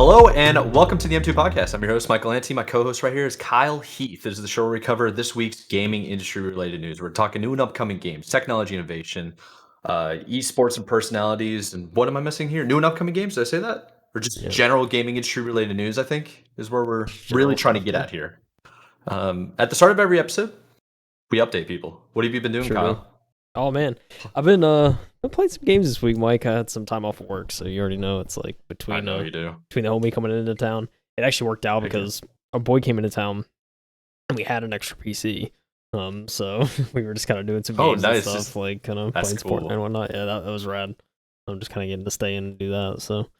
Hello and welcome to the M2 Podcast. I'm your host, MadMikeWillEatU. My co-host right here is KyleHeath. This is the show where we cover this week's gaming industry-related news. We're talking new and upcoming games, technology innovation, esports and personalities, and what am I missing here? New and upcoming games, did I say that? Or just general gaming industry-related news, I think, is where we're really trying to get at here. At the start of every episode, we update people. What have you been doing, Kyle? Oh man, I've been playing some games this week, Mike. I had some time off of work, so you already know it's like between the homie coming into town. It actually worked out because our boy came into town and we had an extra PC. So we were just kind of doing some games and stuff, like kind of playing Fortnite and whatnot. Yeah, that was rad. I'm just kind of getting to stay in and do that. So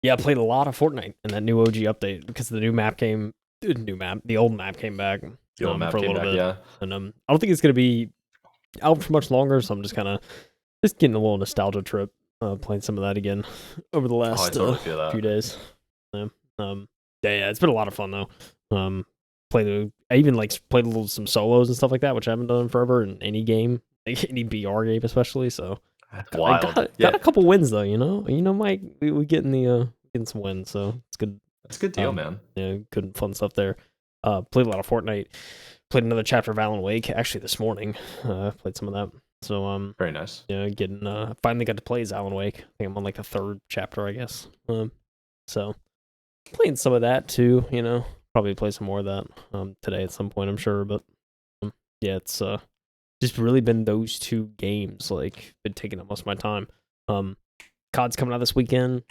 yeah, I played a lot of Fortnite and that new OG update because the the old map came back. The old map for a little bit. Yeah, and I don't think it's gonna be out for much longer, so I'm just kind of getting a little nostalgia trip, playing some of that again over the last few days. Yeah, it's been a lot of fun though. I even played some solos and stuff like that, which I haven't done in forever in any game, like any BR game especially. So I got a couple wins though. You know, Mike, we getting some wins, so it's good. That's a good deal, man. Yeah, good and fun stuff there. Played a lot of Fortnite. Played another chapter of Alan Wake actually this morning. Played some of that. So very nice. Yeah, finally got to play as Alan Wake. I think I'm on like the third chapter, I guess. So playing some of that too. You know, probably play some more of that today at some point, I'm sure. But yeah, it's just really been those two games. Like, been taking up most of my time. COD's coming out this weekend.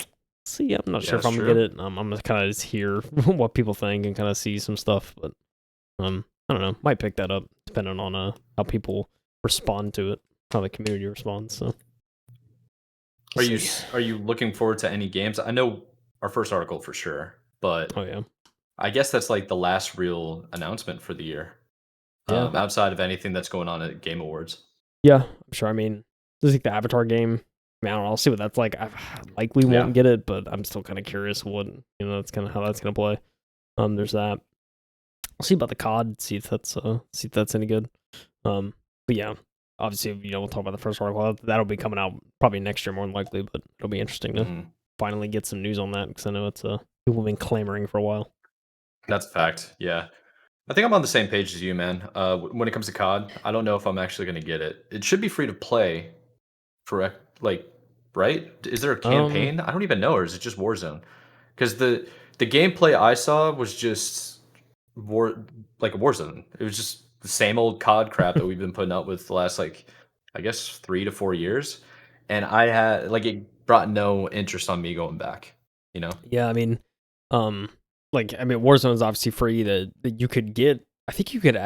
See, I'm not sure if I'm gonna get it. I'm gonna kind of just hear what people think and kind of see some stuff, but I don't know. Might pick that up depending on how people respond to it, how the community responds. So, are you looking forward to any games? I know our first article for sure, but I guess that's like the last real announcement for the year. Outside of anything that's going on at Game Awards. Yeah, I'm sure. I mean, there's like the Avatar game. I mean, I don't know. I'll see what that's like. I likely won't get it, but I'm still kind of curious that's kind of how that's gonna play. There's that. I'll see about the COD, see if that's any good. But yeah, obviously, we'll talk about the first article. That'll be coming out probably next year, more than likely. But it'll be interesting to finally get some news on that because I know it's people have been clamoring for a while. That's a fact. Yeah, I think I'm on the same page as you, man. When it comes to COD, I don't know if I'm actually going to get it. It should be free to play, for right? Is there a campaign? I don't even know, or is it just Warzone? Because the gameplay I saw was just Warzone. It was just the same old COD crap that we've been putting up with the last I guess 3 to 4 years, and I had it brought no interest on me going back. Yeah, I mean, Warzone is obviously free that you could get. I think you could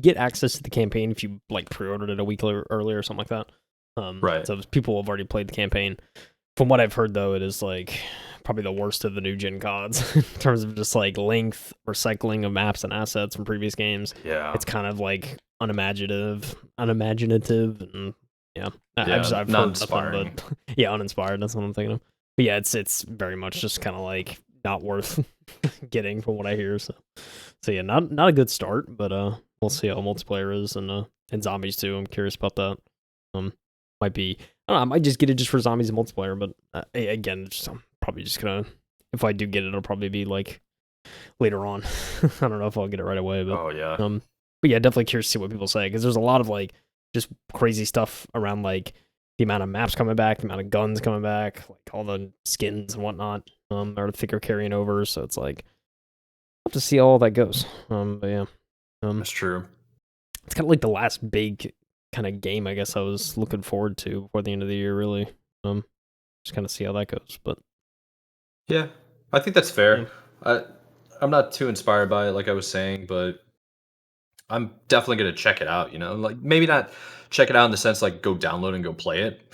get access to the campaign if you pre-ordered it a week earlier or something like that. Right. So people have already played the campaign. From what I've heard, though, it is probably the worst of the new gen CODs in terms of just length, recycling of maps and assets from previous games. Yeah, it's kind of unimaginative, and I've not inspiring. But uninspired. That's what I'm thinking of. But yeah, it's very much just kind of not worth getting from what I hear. So yeah, not a good start. But we'll see how multiplayer is and zombies too. I'm curious about that. Might be. I don't know, I might just get it just for zombies and multiplayer, but again, I'm probably just gonna. If I do get it, it'll probably be later on. I don't know if I'll get it right away, but but yeah, definitely curious to see what people say because there's a lot of just crazy stuff around the amount of maps coming back, the amount of guns coming back, all the skins and whatnot, or the thicker carrying over. So it's I'll have to see how all that goes. But yeah, that's true. It's kind of the last big kind of game I guess I was looking forward to before the end of the year, really. Just kind of see how that goes. But yeah, I think that's fair. I'm not too inspired by it, like I was saying, but I'm definitely gonna check it out. Maybe not check it out in the sense go download and go play it.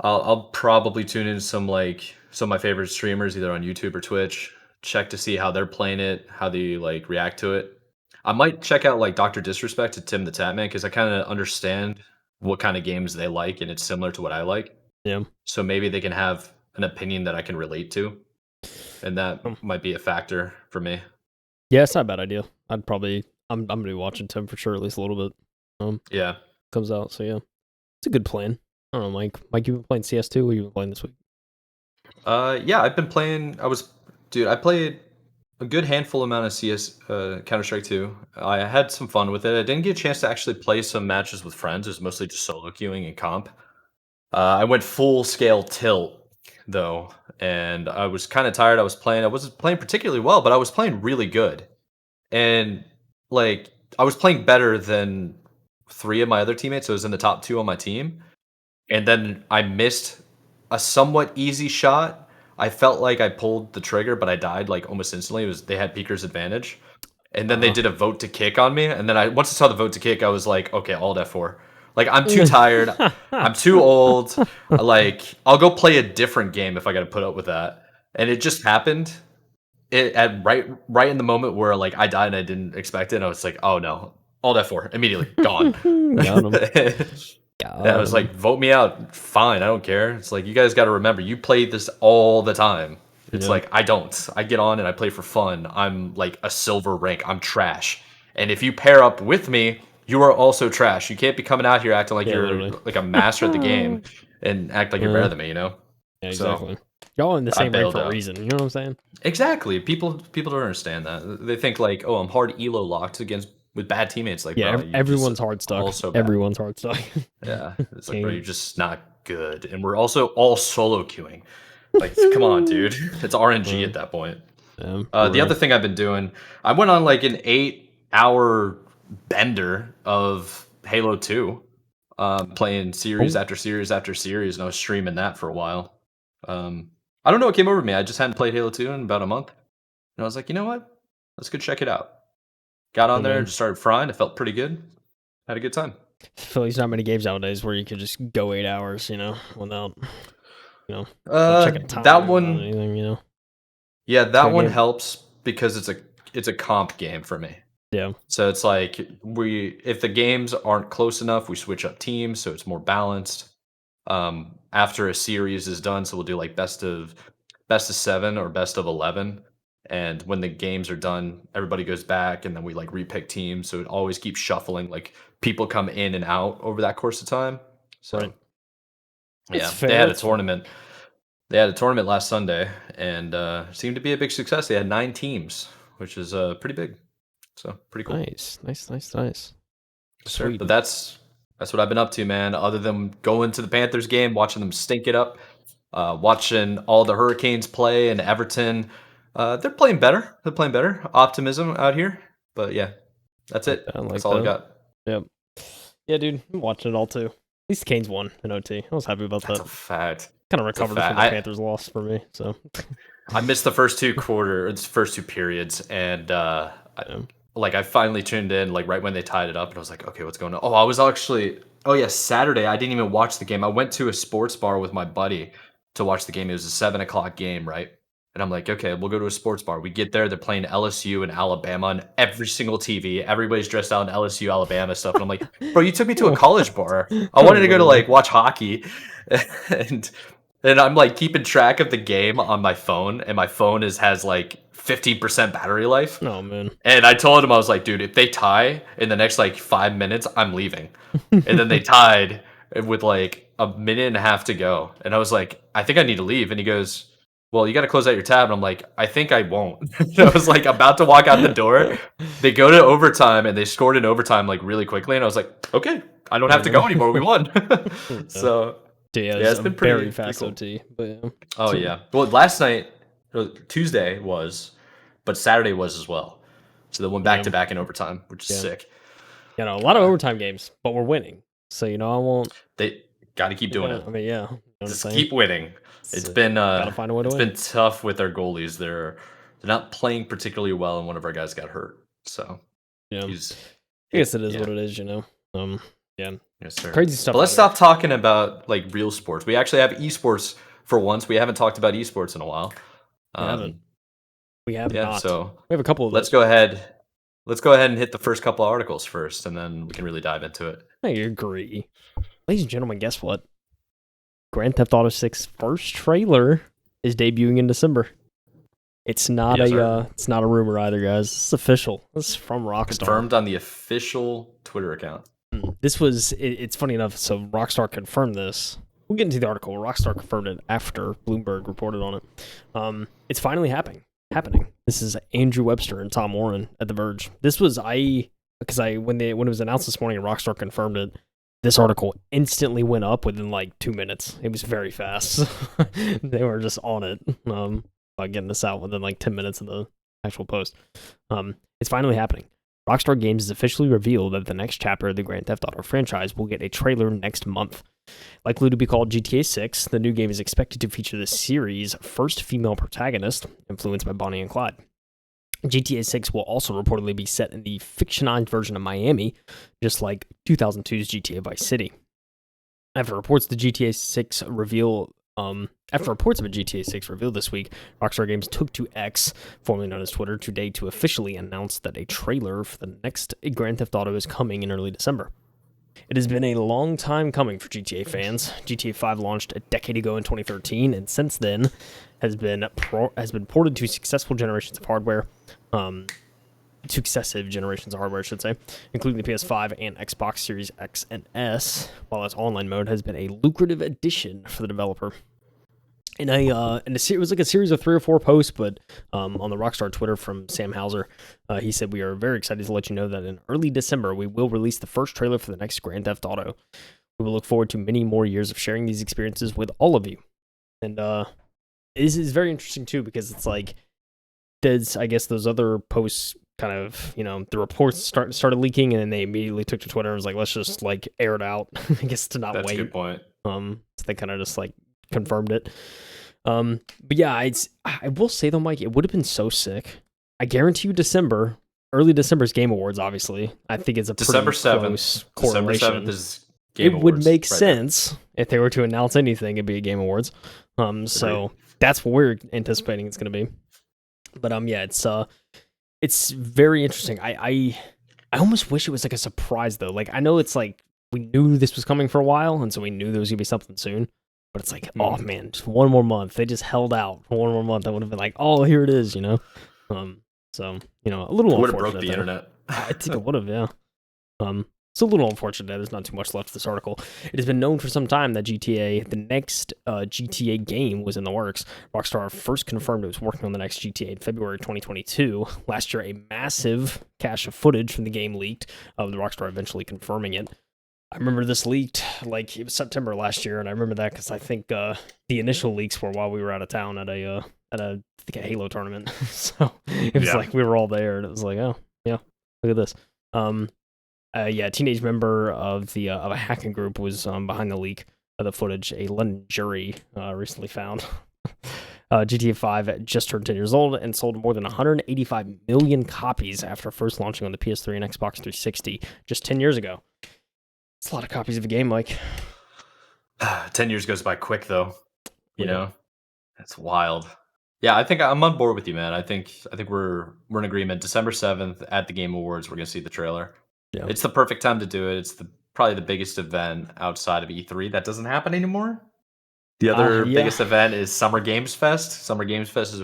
I'll probably tune in some of my favorite streamers either on YouTube or Twitch, check to see how they're playing it, how they react to it. I might check out Dr. Disrespect to Tim the Tatman because I kind of understand what kind of games they like and it's similar to what I like. Yeah. So maybe they can have an opinion that I can relate to, and that might be a factor for me. Yeah, it's not a bad idea. I'm gonna be watching Tim for sure, at least a little bit. Yeah. Comes out, so yeah, it's a good plan. I don't know, Mike. Mike, you been playing CS2? What you been playing this week? Yeah, I've been playing. Dude, I played a good handful amount of CS, Counter-Strike 2. I had some fun with it. I didn't get a chance to actually play some matches with friends. It was mostly just solo queuing and comp. I went full scale tilt though, and I was kind of tired. I wasn't playing particularly well, but I was playing really good. And like I was playing better than three of my other teammates. So I was in the top two on my team. And then I missed a somewhat easy shot. I felt like I pulled the trigger, but I died like almost instantly. It was they had Peeker's advantage. And then they did a vote to kick on me. And then once I saw the vote to kick, I was like, okay, Alt F4. Like I'm too tired. I'm too old. Like I'll go play a different game if I got to put up with that. And it just happened. It at right in the moment where like I died and I didn't expect it. And I was like, oh no, Alt F4 immediately gone. Got him. Yeah, I was like, vote me out. Fine, I don't care. It's like you guys got to remember, you play this all the time. It's like I don't. I get on and I play for fun. I'm like a silver rank. I'm trash. And if you pair up with me, you are also trash. You can't be coming out here acting like you're literally. like a master at the game and act like you're better than me. You know? Yeah, So, exactly. Y'all in the same rank bailed for a out. reason. You know what I'm saying? Exactly. People don't understand that. They think like, oh, I'm hard elo locked against with bad teammates. Like, Yeah, bro, you everyone's just hard stuck. also bad. Everyone's hard stuck. Yeah, it's like, bro, you're just not good. And we're also all solo queuing. Like, come on, dude. It's RNG at that point. The other thing I've been doing, I went on like an 8-hour bender of Halo 2, playing series after series after series, and I was streaming that for a while. I don't know what came over me. I just hadn't played Halo 2 in about a month. And I was like, you know what? Let's go check it out. Got on there, just started frying. It felt pretty good. Had a good time. I feel like there's not many games nowadays where you could just go 8 hours, without, checking time That one, anything, yeah, that one game. helps because it's a comp game for me. Yeah. So it's like if the games aren't close enough, we switch up teams so it's more balanced. After a series is done, so we'll do like best of 7 or best of 11. And when the games are done, everybody goes back and then we like repick teams. So it always keeps shuffling. Like people come in and out over that course of time. So Right. yeah, fair, they had a that's fair. tournament. They had a tournament last Sunday and seemed to be a big success. They had 9 teams, which is pretty big. So pretty cool. Nice. Sure. Sweet. But that's what I've been up to, man. Other than going to the Panthers game, watching them stink it up, watching all the Hurricanes play and Everton. They're playing better. They're playing better. Optimism out here. But yeah, that's it. That's all I got. Yep. Yeah, dude. I'm watching it all too. At least the Canes won in OT. I was happy about That's that. a fact. Kind of recovered from the Panthers loss for me. So I missed the first two periods, and I finally tuned in like right when they tied it up, and I was like, okay, what's going on? Oh yeah, Saturday. I didn't even watch the game. I went to a sports bar with my buddy to watch the game. It was a 7 o'clock game, right? And I'm like, okay, we'll go to a sports bar. We get there, they're playing LSU and Alabama on every single TV. Everybody's dressed out in LSU, Alabama stuff. And I'm like, bro, you took me to a college bar. I wanted to go to like watch hockey. and I'm like keeping track of the game on my phone, and my phone has like 15% battery life. Oh man. And I told him, I was like, dude, if they tie in the next like 5 minutes, I'm leaving. And then they tied with like a minute and a half to go. And I was like, I think I need to leave. And he goes, well, you got to close out your tab. And I'm like, I think I won't. I was like about to walk out the door. They go to overtime and they scored in overtime like really quickly. And I was like, okay, I don't have to go anymore. We won. So yeah, it's been very fast cool. OT. But yeah. Oh yeah. Well, last night, Tuesday was, but Saturday was as well. So they went back to back in overtime, which is sick. A lot of overtime games, but we're winning. So I won't. They got to keep doing it. I mean, yeah. Just keep winning. It's been gotta find a way to win. Been tough with our goalies. They're not playing particularly well, and one of our guys got hurt. So yeah, I guess it is what it is. Yeah. Yes, sir. Crazy stuff. But let's stop talking about like real sports. We actually have esports for once. We haven't talked about esports in a while. We have not. So we have a couple of Let's go ahead and hit the first couple of articles first, and then we can really dive into it. I agree. Ladies and gentlemen, guess what? Grand Theft Auto 6 first trailer is debuting in December. It's not it's not a rumor either, guys. It's official. This is from Rockstar. Confirmed on the official Twitter account. This was it's funny enough, so Rockstar confirmed this. We'll get into the article. Rockstar confirmed it after Bloomberg reported on it. It's finally happening. happening. This is Andrew Webster and Tom Warren at The Verge. This was because when it was announced this morning and Rockstar confirmed it, this article instantly went up within like 2 minutes. It was very fast. They were just on it, about getting this out within like 10 minutes of the actual post. It's finally happening. Rockstar Games has officially revealed that the next chapter of the Grand Theft Auto franchise will get a trailer next month. Likely to be called GTA 6, the new game is expected to feature the series' first female protagonist, influenced by Bonnie and Clyde. GTA 6 will also reportedly be set in the fictionalized version of Miami, just like 2002's GTA Vice City. After reports of a GTA 6 reveal this week, Rockstar Games took to X, formerly known as Twitter, today to officially announce that a trailer for the next Grand Theft Auto is coming in early December. It has been a long time coming for GTA fans. GTA 5 launched a decade ago in 2013, and since then has been ported to successive generations of hardware, I should say, including the PS5 and Xbox Series X and S, while its online mode has been a lucrative addition for the developer. It was like a series of 3 or 4 posts, but on the Rockstar Twitter from Sam Hauser, he said, "We are very excited to let you know that in early December, we will release the first trailer for the next Grand Theft Auto. We will look forward to many more years of sharing these experiences with all of you." And this is very interesting, too, because it's like, I guess those other posts kind of, the reports started leaking, and then they immediately took to Twitter and was like, let's just, like, air it out, I guess, to not wait. That's a good point. So they kind of just, like, confirmed it. But yeah, I will say though, Mike, it would have been so sick. I guarantee you early December's Game Awards, obviously. I think it's a December pretty 7th. close correlation. December 7th is Game Awards. It would make right sense if they were to announce anything, it'd be a Game Awards. So that's what we're anticipating it's going to be. But yeah, it's very interesting. I almost wish it was like a surprise though. Like I know it's like we knew this was coming for a while, and so we knew there was gonna be something soon. But it's like, oh man, just one more month. They just held out for one more month. I would have been like, oh, here it is, So a little unfortunate. Would have broke the internet. I think it would have, yeah. It's a little unfortunate that there's not too much left of this article. It has been known for some time that the next GTA game was in the works. Rockstar first confirmed it was working on the next GTA in February 2022. Last year, a massive cache of footage from the game leaked, with Rockstar eventually confirming it. I remember this leaked, like, it was September last year, and I remember that because I think the initial leaks were while we were out of town at a Halo tournament. So it was like we were all there, and it was like, oh, yeah, look at this. A teenage member of a hacking group was behind the leak of the footage. A London jury recently found. GTA 5 just turned 10 years old and sold more than 185 million copies after first launching on the PS3 and Xbox 360 just 10 years ago. It's a lot of copies of a game, Mike. 10 years goes by quick, though. You know, that's wild. Yeah, I think I'm on board with you, man. I think we're in agreement. December 7th at the Game Awards, we're gonna see the trailer. Yeah. It's the perfect time to do it. It's probably the biggest event outside of E3 that doesn't happen anymore. The other biggest event is Summer Games Fest. Summer Games Fest is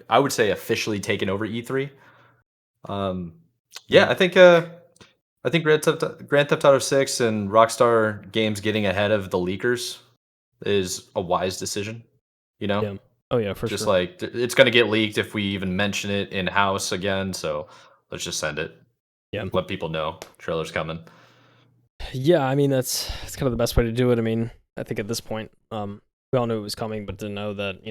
I would say officially taken over E3. I think Grand Theft Auto 6 and Rockstar Games getting ahead of the leakers is a wise decision. Yeah. Oh yeah, for just sure. Like it's going to get leaked if we even mention it in house again. So let's just send it. Yeah. Let people know trailer's coming. Yeah, I mean that's kind of the best way to do it. I mean, I think at this point, we all knew it was coming, but didn't know that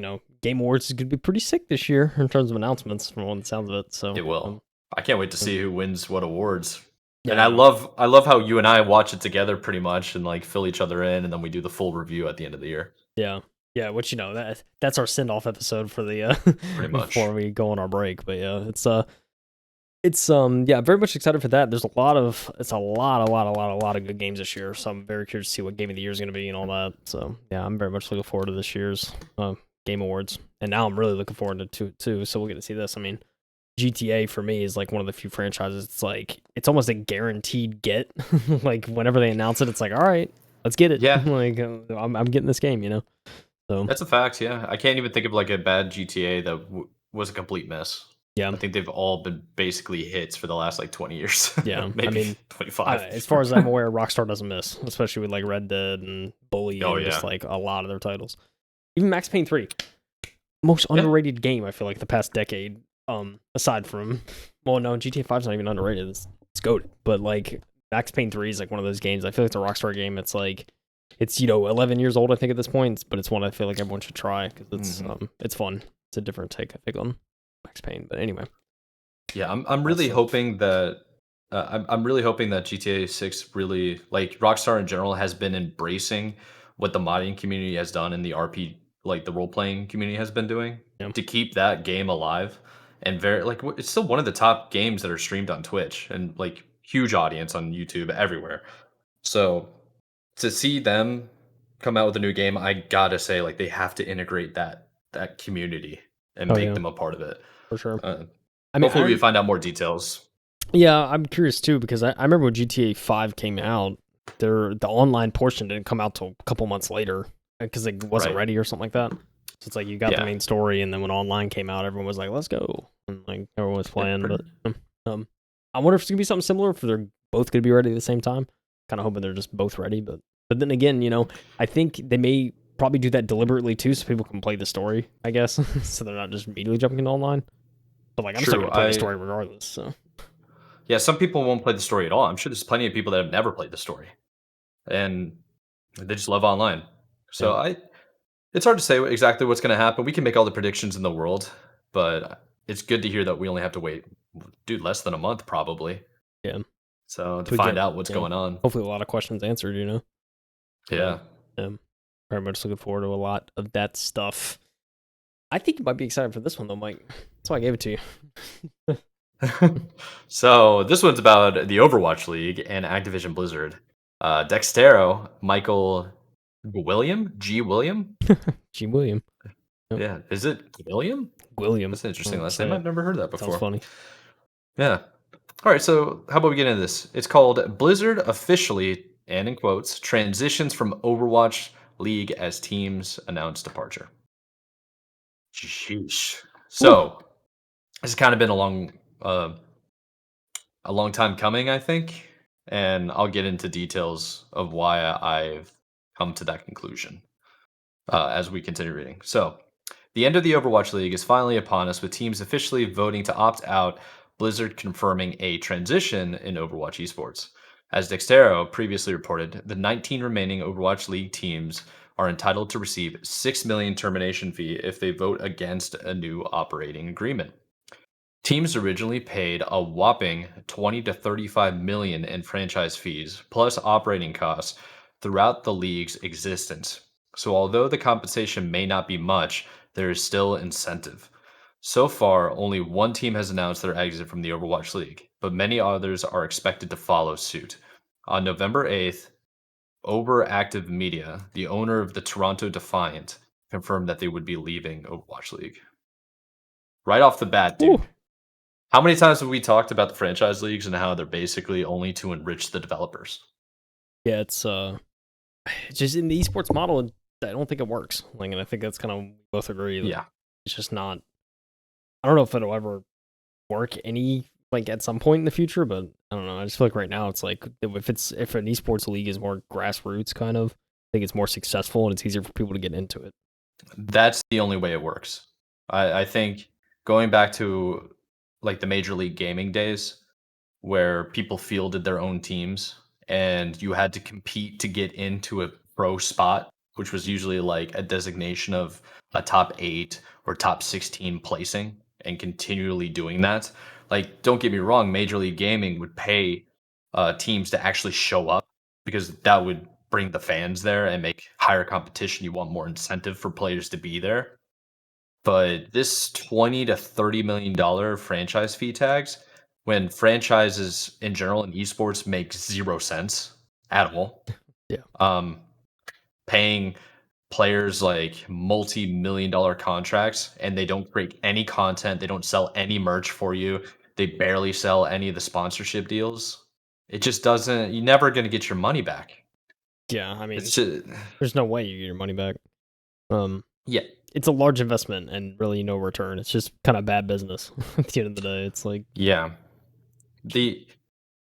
Game Awards is going to be pretty sick this year in terms of announcements, from what it sounds of it. So it will. I can't wait to see who wins what awards. Yeah, and I love how you and I watch it together pretty much and like fill each other in, and then we do the full review at the end of the year. Yeah. Yeah, which that's our send-off episode for the pretty much before we go on our break. But yeah, it's very much excited for that. There's a lot of good games this year, so I'm very curious to see what game of the year is going to be and all that. So yeah, I'm very much looking forward to this year's Game Awards, and now I'm really looking forward to it too. So we'll get to see this. I mean, GTA for me is like one of the few franchises. It's almost a guaranteed get. Like whenever they announce it, it's like, all right, let's get it. Yeah, like I'm getting this game. So that's a fact. Yeah, I can't even think of like a bad GTA that was a complete mess. Yeah, I think they've all been basically hits for the last like 20 years. Yeah, maybe I mean 25. As far as I'm aware, Rockstar doesn't miss, especially with like Red Dead and Bully and just like a lot of their titles. Even Max Payne 3. most Yeah. underrated game I feel like the past decade. Aside from, well, no, GTA 5's not even underrated. It's goated, but like Max Payne 3 is like one of those games. I feel like it's a Rockstar game. It's like it's 11 years old I think at this point, but it's one I feel like everyone should try because it's fun. It's a different take I think on Max Payne. But anyway, Yeah, I'm really hoping that I'm really hoping that GTA 6 really like Rockstar in general has been embracing what the modding community has done and the RP like the role playing community has been doing yeah. to keep that game alive and very like it's still one of the top games that are streamed on Twitch and like huge audience on YouTube everywhere. So to see them come out with a new game, I gotta say like they have to integrate that community and Oh make yeah, them a part of it. for sure. Uh, I mean, Hopefully we find out more details. yeah, I'm curious too because I remember when GTA 5 came out, the online portion didn't come out till a couple months later because it wasn't Right. ready or something like that. So it's like you got the Yeah. main story, and then when online came out, everyone was like, "Let's go!" and like everyone was playing. pretty- But I wonder if it's gonna be something similar. If they're both gonna be ready at the same time. Kind of hoping they're just both ready. But then again, I think they may probably do that deliberately too, so people can play the story. I guess so they're not just immediately jumping into online. But like I'm still True. gonna play the story regardless. So Yeah, some people won't play the story at all. I'm sure there's plenty of people that have never played the story and they just love online. yeah, So it's hard to say exactly what's going to happen. We can make all the predictions in the world, but it's good to hear that we only have to wait, dude, less than a month probably. yeah. So to We find get out what's going on. hopefully a lot of questions answered. Yeah. Very much looking forward to a lot of that stuff. I think you might be excited for this one though, Mike. That's why I gave it to you. So this one's about the Overwatch League and Activision Blizzard. Dextero, Michael William, G. William. G. William. Yep. Yeah, is it William? William. That's an interesting last say name. it. I've never heard that before. Sounds funny. Yeah. All right. So how about we get into this? It's called Blizzard officially, and in quotes, transitions from Overwatch League as teams announce departure. Sheesh. So it's kind of been a long time coming, I think, and I'll get into details of why I've come to that conclusion as we continue reading. So, the end of the Overwatch League is finally upon us, with teams officially voting to opt out, Blizzard confirming a transition in Overwatch esports. As Dextero previously reported, the 19 remaining Overwatch League teams are entitled to receive $6 million termination fee if they vote against a new operating agreement. Teams originally paid a whopping 20 to 35 million in franchise fees plus operating costs throughout the league's existence. So although the compensation may not be much, there is still incentive. So far, only one team has announced their exit from the Overwatch League, but many others are expected to follow suit. On November 8th, Overactive Media, the owner of the Toronto Defiant, confirmed that they would be leaving Overwatch League. Right off the bat, dude. Ooh. How many times have we talked about the franchise leagues and how they're basically only to enrich the developers? Yeah, it's just in the esports model, I don't think it works. Like, and I think that's kind of both agree. That Yeah. it's just not. I don't know if it'll ever work at some point in the future, but I don't know. I just feel like right now it's like if an esports league is more grassroots kind of, I think it's more successful and it's easier for people to get into it. That's the only way it works. I think going back to like the Major League Gaming days where people fielded their own teams and you had to compete to get into a pro spot, which was usually like a designation of a top 8 or top 16 placing and continually doing that. Like, don't get me wrong, Major League Gaming would pay teams to actually show up because that would bring the fans there and make higher competition. You want more incentive for players to be there. But this 20 to 30 million dollar franchise fee tags, when franchises in general in esports make 0 cents at all. Yeah. Paying players like multi-million dollar contracts and they don't create any content, they don't sell any merch for you, they barely sell any of the sponsorship deals. It just doesn't, you're never going to get your money back. Yeah, I mean, It's just, there's no way you get your money back. yeah. It's a large investment and really no return. It's just kind of bad business at the end of the day. It's like, Yeah. The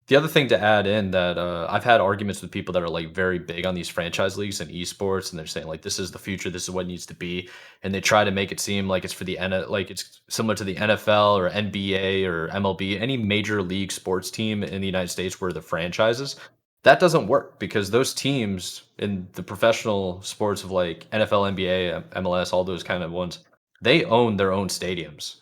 The other thing to add in that I've had arguments with people that are like very big on these franchise leagues and esports, and they're saying like this is the future, this is what it needs to be, and they try to make it seem like it's for the like it's similar to the NFL or NBA or MLB, any major league sports team in the United States where the franchises. That doesn't work because those teams in the professional sports of like NFL, NBA, MLS, all those kind of ones, they own their own stadiums.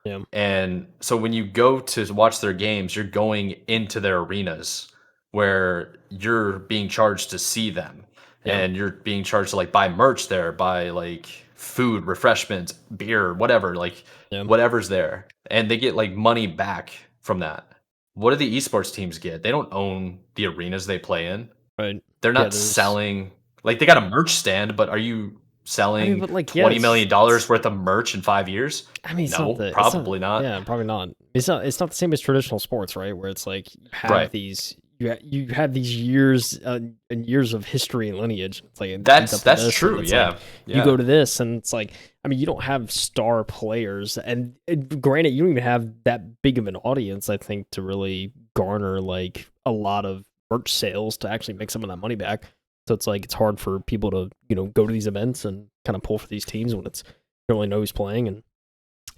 Yeah, And so when you go to watch their games, you're going into their arenas where you're being charged to see them. yeah, And you're being charged to like buy merch there, buy like food, refreshments, beer, whatever, like yeah, whatever's there. And they get like money back from that. What do the esports teams get? They don't own the arenas they play in. right. They're Yeah, not there's. selling, like they got a merch stand, but are you I mean, selling but like, yeah, $20 million worth of merch in 5 years? I mean, No, it's not. probably not. Yeah, probably not. It's not the same as traditional sports, right? Where it's like you have Right. these. You have these years and years of history and lineage. It's like it leads up to That's this, and true. it's like Yeah. you Yeah. go to this, and it's like I mean, you don't have star players, and granted, you don't even have that big of an audience. I think to really garner like a lot of merch sales to actually make some of that money back. So it's like it's hard for people to go to these events and kind of pull for these teams when it's you don't really know who's playing. And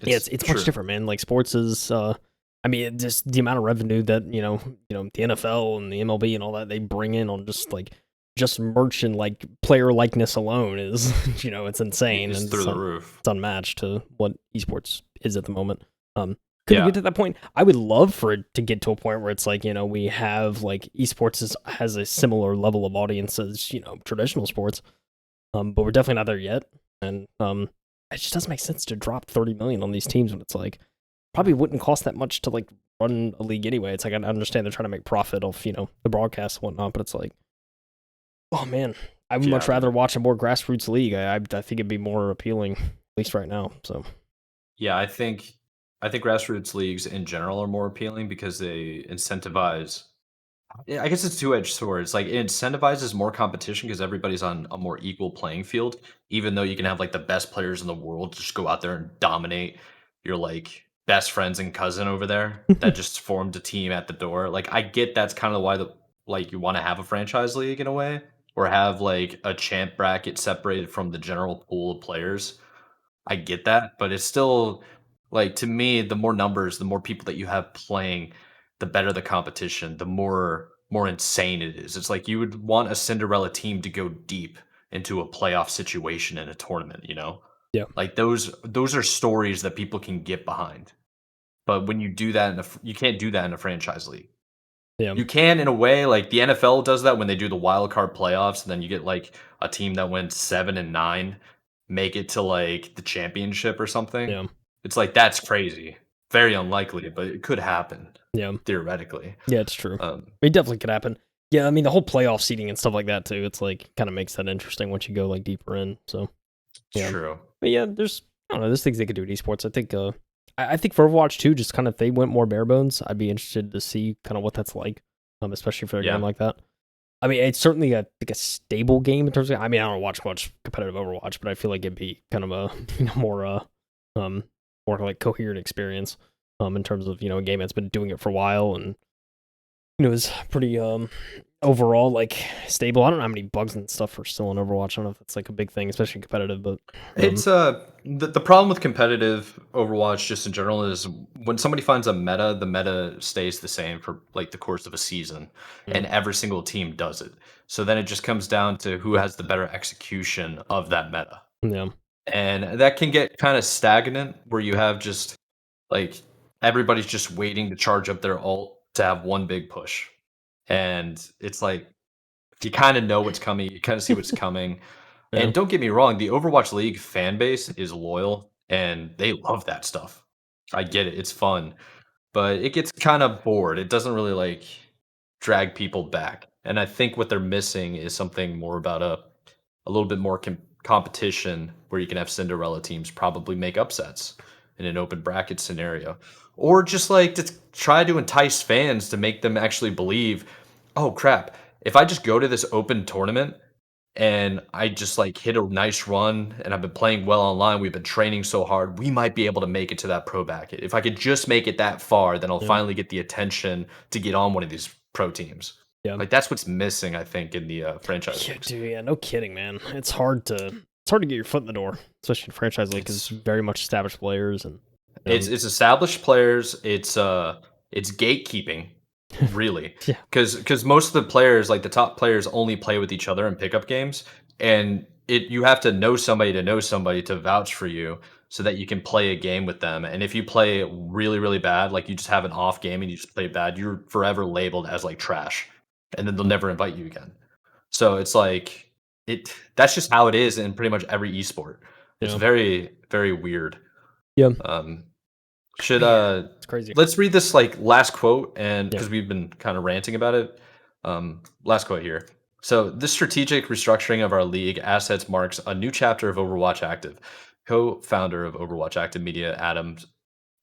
yeah, It's it's much true. different, man. Like sports is I mean, just the amount of revenue that, the NFL and the MLB and all that they bring in on just merch and like player likeness alone is, it's insane It's and through the roof. it's unmatched to what esports is at the moment. Could we Yeah. get to that point? I would love for it to get to a point where it's like, we have like esports has a similar level of audience as, traditional sports. But we're definitely not there yet. And it just doesn't make sense to drop 30 million on these teams when it's like probably wouldn't cost that much to like run a league anyway. It's like I understand they're trying to make profit off, the broadcast and whatnot, but it's like, oh man, I would much Yeah. rather watch a more grassroots league. I think it'd be more appealing, at least right now. So Yeah. I think grassroots leagues in general are more appealing because they incentivize. Yeah, I guess it's two-edged sword. It's like it incentivizes more competition because everybody's on a more equal playing field, even though you can have like the best players in the world just go out there and dominate your like best friends and cousin over there that just formed a team at the door. Like I get that's kind of why the like you want to have a franchise league in a way, or have like a champ bracket separated from the general pool of players. I get that, but it's still like to me, the more numbers, the more people that you have playing, the better the competition, the more insane it is. It's like you would want a Cinderella team to go deep into a playoff situation in a tournament, you know? yeah, Like those are stories that people can get behind. But when you do that you can't do that in a franchise league. yeah, You can in a way, like the NFL does that when they do the wild card playoffs, and then you get like a team that went 7-9 make it to like the championship or something. yeah, It's like that's crazy. Very unlikely, but it could happen yeah, theoretically. yeah. It's true. Um, It definitely could happen. Yeah, I mean the whole playoff seating and stuff like that too. It's like kind of makes that interesting once you go like deeper in. So it's yeah. true. But yeah, I don't know, there's things they could do with esports. I think I think for Overwatch too, just kind of if they went more bare bones, I'd be interested to see kind of what that's like. Especially for a game Yeah. like that. I mean, it's certainly a stable game in terms of I mean, I don't watch much competitive Overwatch, but I feel like it'd be kind of a more um more like coherent experience in terms of, a game that's been doing it for a while and is pretty overall like stable. I don't know how many bugs and stuff are still in Overwatch. I don't know if that's like a big thing, especially competitive, but It's the problem with competitive Overwatch just in general is when somebody finds a meta, the meta stays the same for like the course of a season, yeah, and every single team does it. So then it just comes down to who has the better execution of that meta. yeah, And that can get kind of stagnant where you have just like everybody's just waiting to charge up their ult to have one big push. And it's like you kind of know what's coming, you kind of see what's coming. yeah, And don't get me wrong, the Overwatch League fan base is loyal and they love that stuff. I get it, it's fun, but it gets kind of bored. It doesn't really like drag people back. And I think what they're missing is something more about a little bit more competition where you can have Cinderella teams probably make upsets in an open bracket scenario. Or just like to try to entice fans to make them actually believe, oh crap, if I just go to this open tournament and I just like hit a nice run and I've been playing well online. We've been training so hard. We might be able to make it to that pro bracket. If I could just make it that far, then I'll Yeah. finally get the attention to get on one of these pro teams. Yeah. Like that's what's missing, I think, in the franchise Yeah, leagues. dude, yeah, no kidding, man. It's hard to get your foot in the door, especially in franchise league, because it's very much established players and It's established players. It's gatekeeping, really, yeah, because most of the players, like the top players, only play with each other in pickup games, and you have to know somebody to vouch for you so that you can play a game with them. And if you play really really bad, like you just have an off game and you just play bad, you're forever labeled as like trash, and then they'll never invite you again. So it's like that's just how it is in pretty much every esport. It's yeah, very very weird. yeah. Um, should Yeah, it's crazy. let's read this like last quote, and Yeah, because we've been kind of ranting about it. Last quote here. So this strategic restructuring of our league assets marks a new chapter of Overwatch Active. Co-founder of Overwatch Active Media,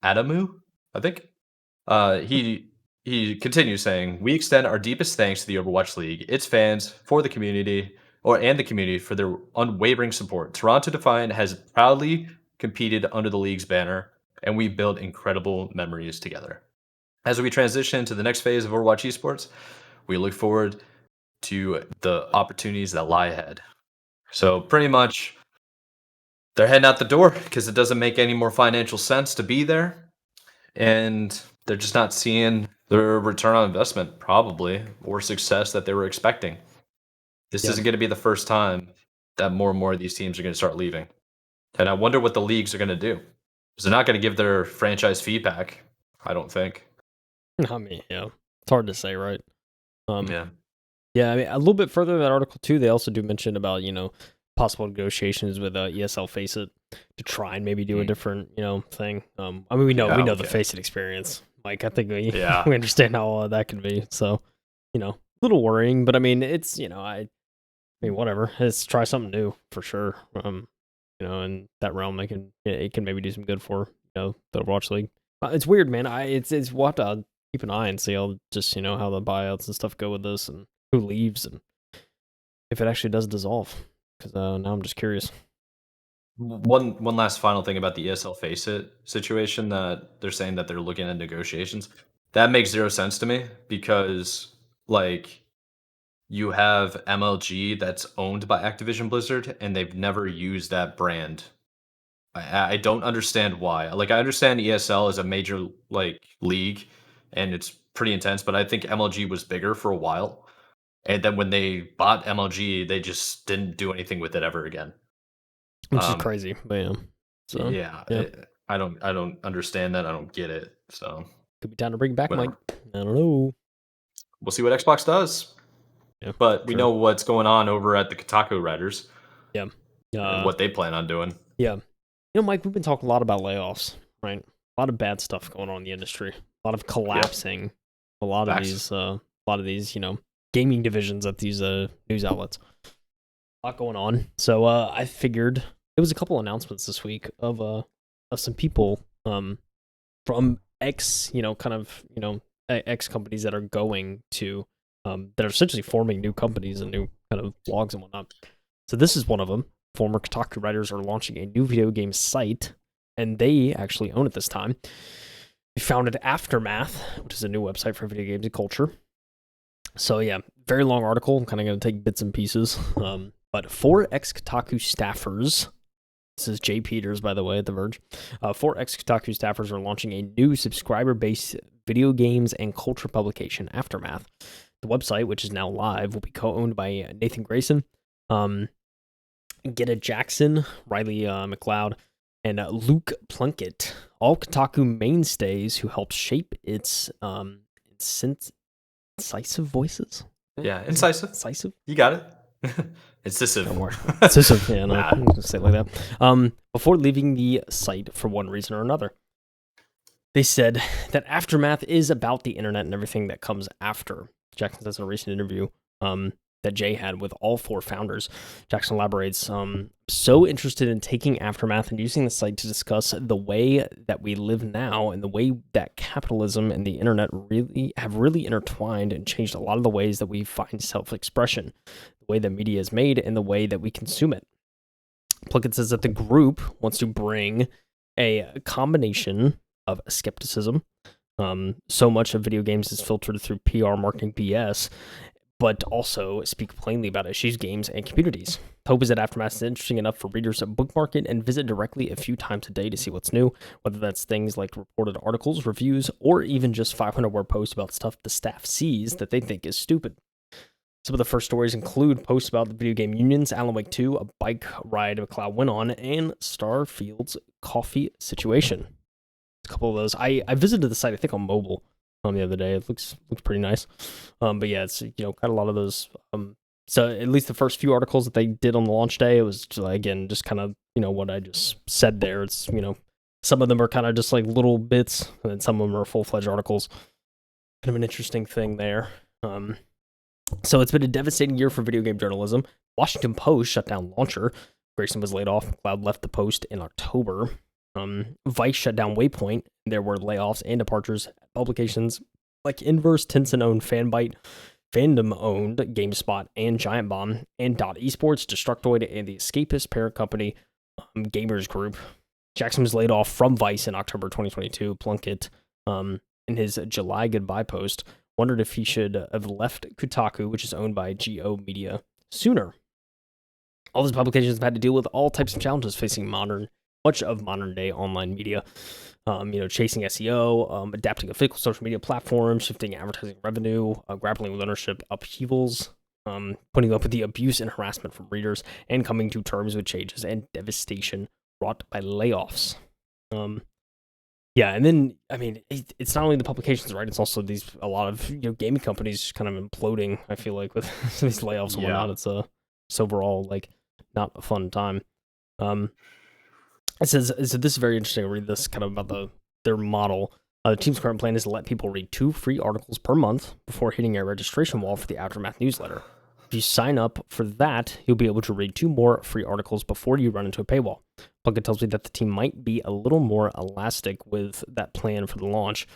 Adamu, I think. He continues saying, "We extend our deepest thanks to the Overwatch League, its fans, for the community, and the community for their unwavering support. Toronto Defiant has proudly competed under the league's banner, and we've built incredible memories together. As we transition to the next phase of Overwatch Esports, we look forward to the opportunities that lie ahead." So pretty much, they're heading out the door because it doesn't make any more financial sense to be there, and they're just not seeing their return on investment, probably, or success that they were expecting. This yeah. isn't going to be the first time that more and more of these teams are going to start leaving. And I wonder what the leagues are going to do. Because they're not going to give their franchise feedback, I don't think. I mean, yeah, it's hard to say, right? Yeah. Yeah, I mean, a little bit further in that article too, they also do mention about possible negotiations with ESL Face It to try and maybe do a different thing. I mean, we know the Okay. Face It experience. Like, I think we Yeah. we understand how that can be. So, a little worrying, but I mean, it's I mean, whatever. Let's try something new for sure. In that realm, it can maybe do some good for the Overwatch League. It's weird, man. We'll have to keep an eye and see how just how the buyouts and stuff go with this and who leaves and if it actually does dissolve. Because now I'm just curious. One last final thing about the ESL Face It situation, that they're saying that they're looking at negotiations. That makes zero sense to me because like you have MLG that's owned by Activision Blizzard and they've never used that brand. I don't understand why. Like I understand ESL is a major like league and it's pretty intense, but I think MLG was bigger for a while. And then when they bought MLG, they just didn't do anything with it ever again. Which is Um, crazy. But yeah. So, yeah, yeah. I don't understand that. I don't get it. So Could be time to bring back Mike. whatever. I don't know. We'll see what Xbox does. Yeah. But we Sure. know what's going on over at the Kotaku writers Yeah. and what they plan on doing. Yeah. Mike, we've been talking a lot about layoffs, right? A lot of bad stuff going on in the industry. A lot of collapsing. A lot of these, gaming divisions at these news outlets. A lot going on. So I figured there was a couple announcements this week of some people from X companies that are going to that are essentially forming new companies and new kind of blogs and whatnot. So this is one of them. Former Kotaku writers are launching a new video game site, and they actually own it this time. They founded Aftermath, which is a new website for video games and culture. So yeah, very long article. I'm kind of going to take bits and pieces. But 4 ex-Kotaku staffers, this is Jay Peters, by the way, at The Verge. 4 ex-Kotaku staffers are launching a new subscriber-based video games and culture publication, Aftermath. The website, which is now live, will be co-owned by Nathan Grayson, Getta Jackson, Riley McLeod, and Luke Plunkett, all Kotaku mainstays who helped shape its incisive voices. Yeah, incisive. Incisive? You got it. Incisive. Incisive, yeah, no, I'm gonna say it like that. Before leaving the site for one reason or another. They said that Aftermath is about the internet and everything that comes after. Jackson says in a recent interview. that Jay had with all 4 founders. Jackson elaborates, so interested in taking Aftermath and using the site to discuss the way that we live now and the way that capitalism and the internet have really intertwined and changed a lot of the ways that we find self-expression, the way that media is made, and the way that we consume it. Plunkett says that the group wants to bring a combination of skepticism. So much of video games is filtered through PR marketing BS, but also speak plainly about issues, games, and communities. Hope is that Aftermath is interesting enough for readers to bookmark it and visit directly a few times a day to see what's new, whether that's things like reported articles, reviews, or even just 500-word posts about stuff the staff sees that they think is stupid. Some of the first stories include posts about the video game unions, Alan Wake 2, a bike ride McLeod went on, and Starfield's coffee situation. A couple of those. I visited the site, I think, on mobile the other day. It looks pretty nice. But yeah, it's, got a lot of those. So at least the first few articles that they did on the launch day, it was just, again, just kind of, what I just said there. It's, some of them are kind of just like little bits, and then some of them are full-fledged articles. Kind of an interesting thing there. So it's been a devastating year for video game journalism. Washington Post shut down Launcher. Grayson was laid off. McLeod left the Post in October. Vice shut down Waypoint. There were layoffs and departures at publications like Inverse, Tencent-owned Fanbyte, Fandom-owned GameSpot, and Giant Bomb, and Dot Esports, Destructoid, and the Escapist parent company Gamers Group. Jackson was laid off from Vice in October 2022. Plunkett, in his July goodbye post, wondered if he should have left Kotaku, which is owned by GO Media, sooner. All these publications have had to deal with all types of challenges facing much of modern day online media. Chasing SEO, adapting a physical social media platform, shifting advertising revenue, grappling with ownership upheavals, putting up with the abuse and harassment from readers, and coming to terms with changes and devastation wrought by layoffs. Yeah, and then, it's not only the publications, right? It's also a lot of, gaming companies kind of imploding, I feel like, with these layoffs and whatnot. It's overall, like, not a fun time. It says, this is very interesting. I'll read this kind of about their model. The team's current plan is to let people read 2 free articles per month before hitting a registration wall for the Aftermath newsletter. If you sign up for that, you'll be able to read 2 more free articles before you run into a paywall. Plunkett tells me that the team might be a little more elastic with that plan for the launch.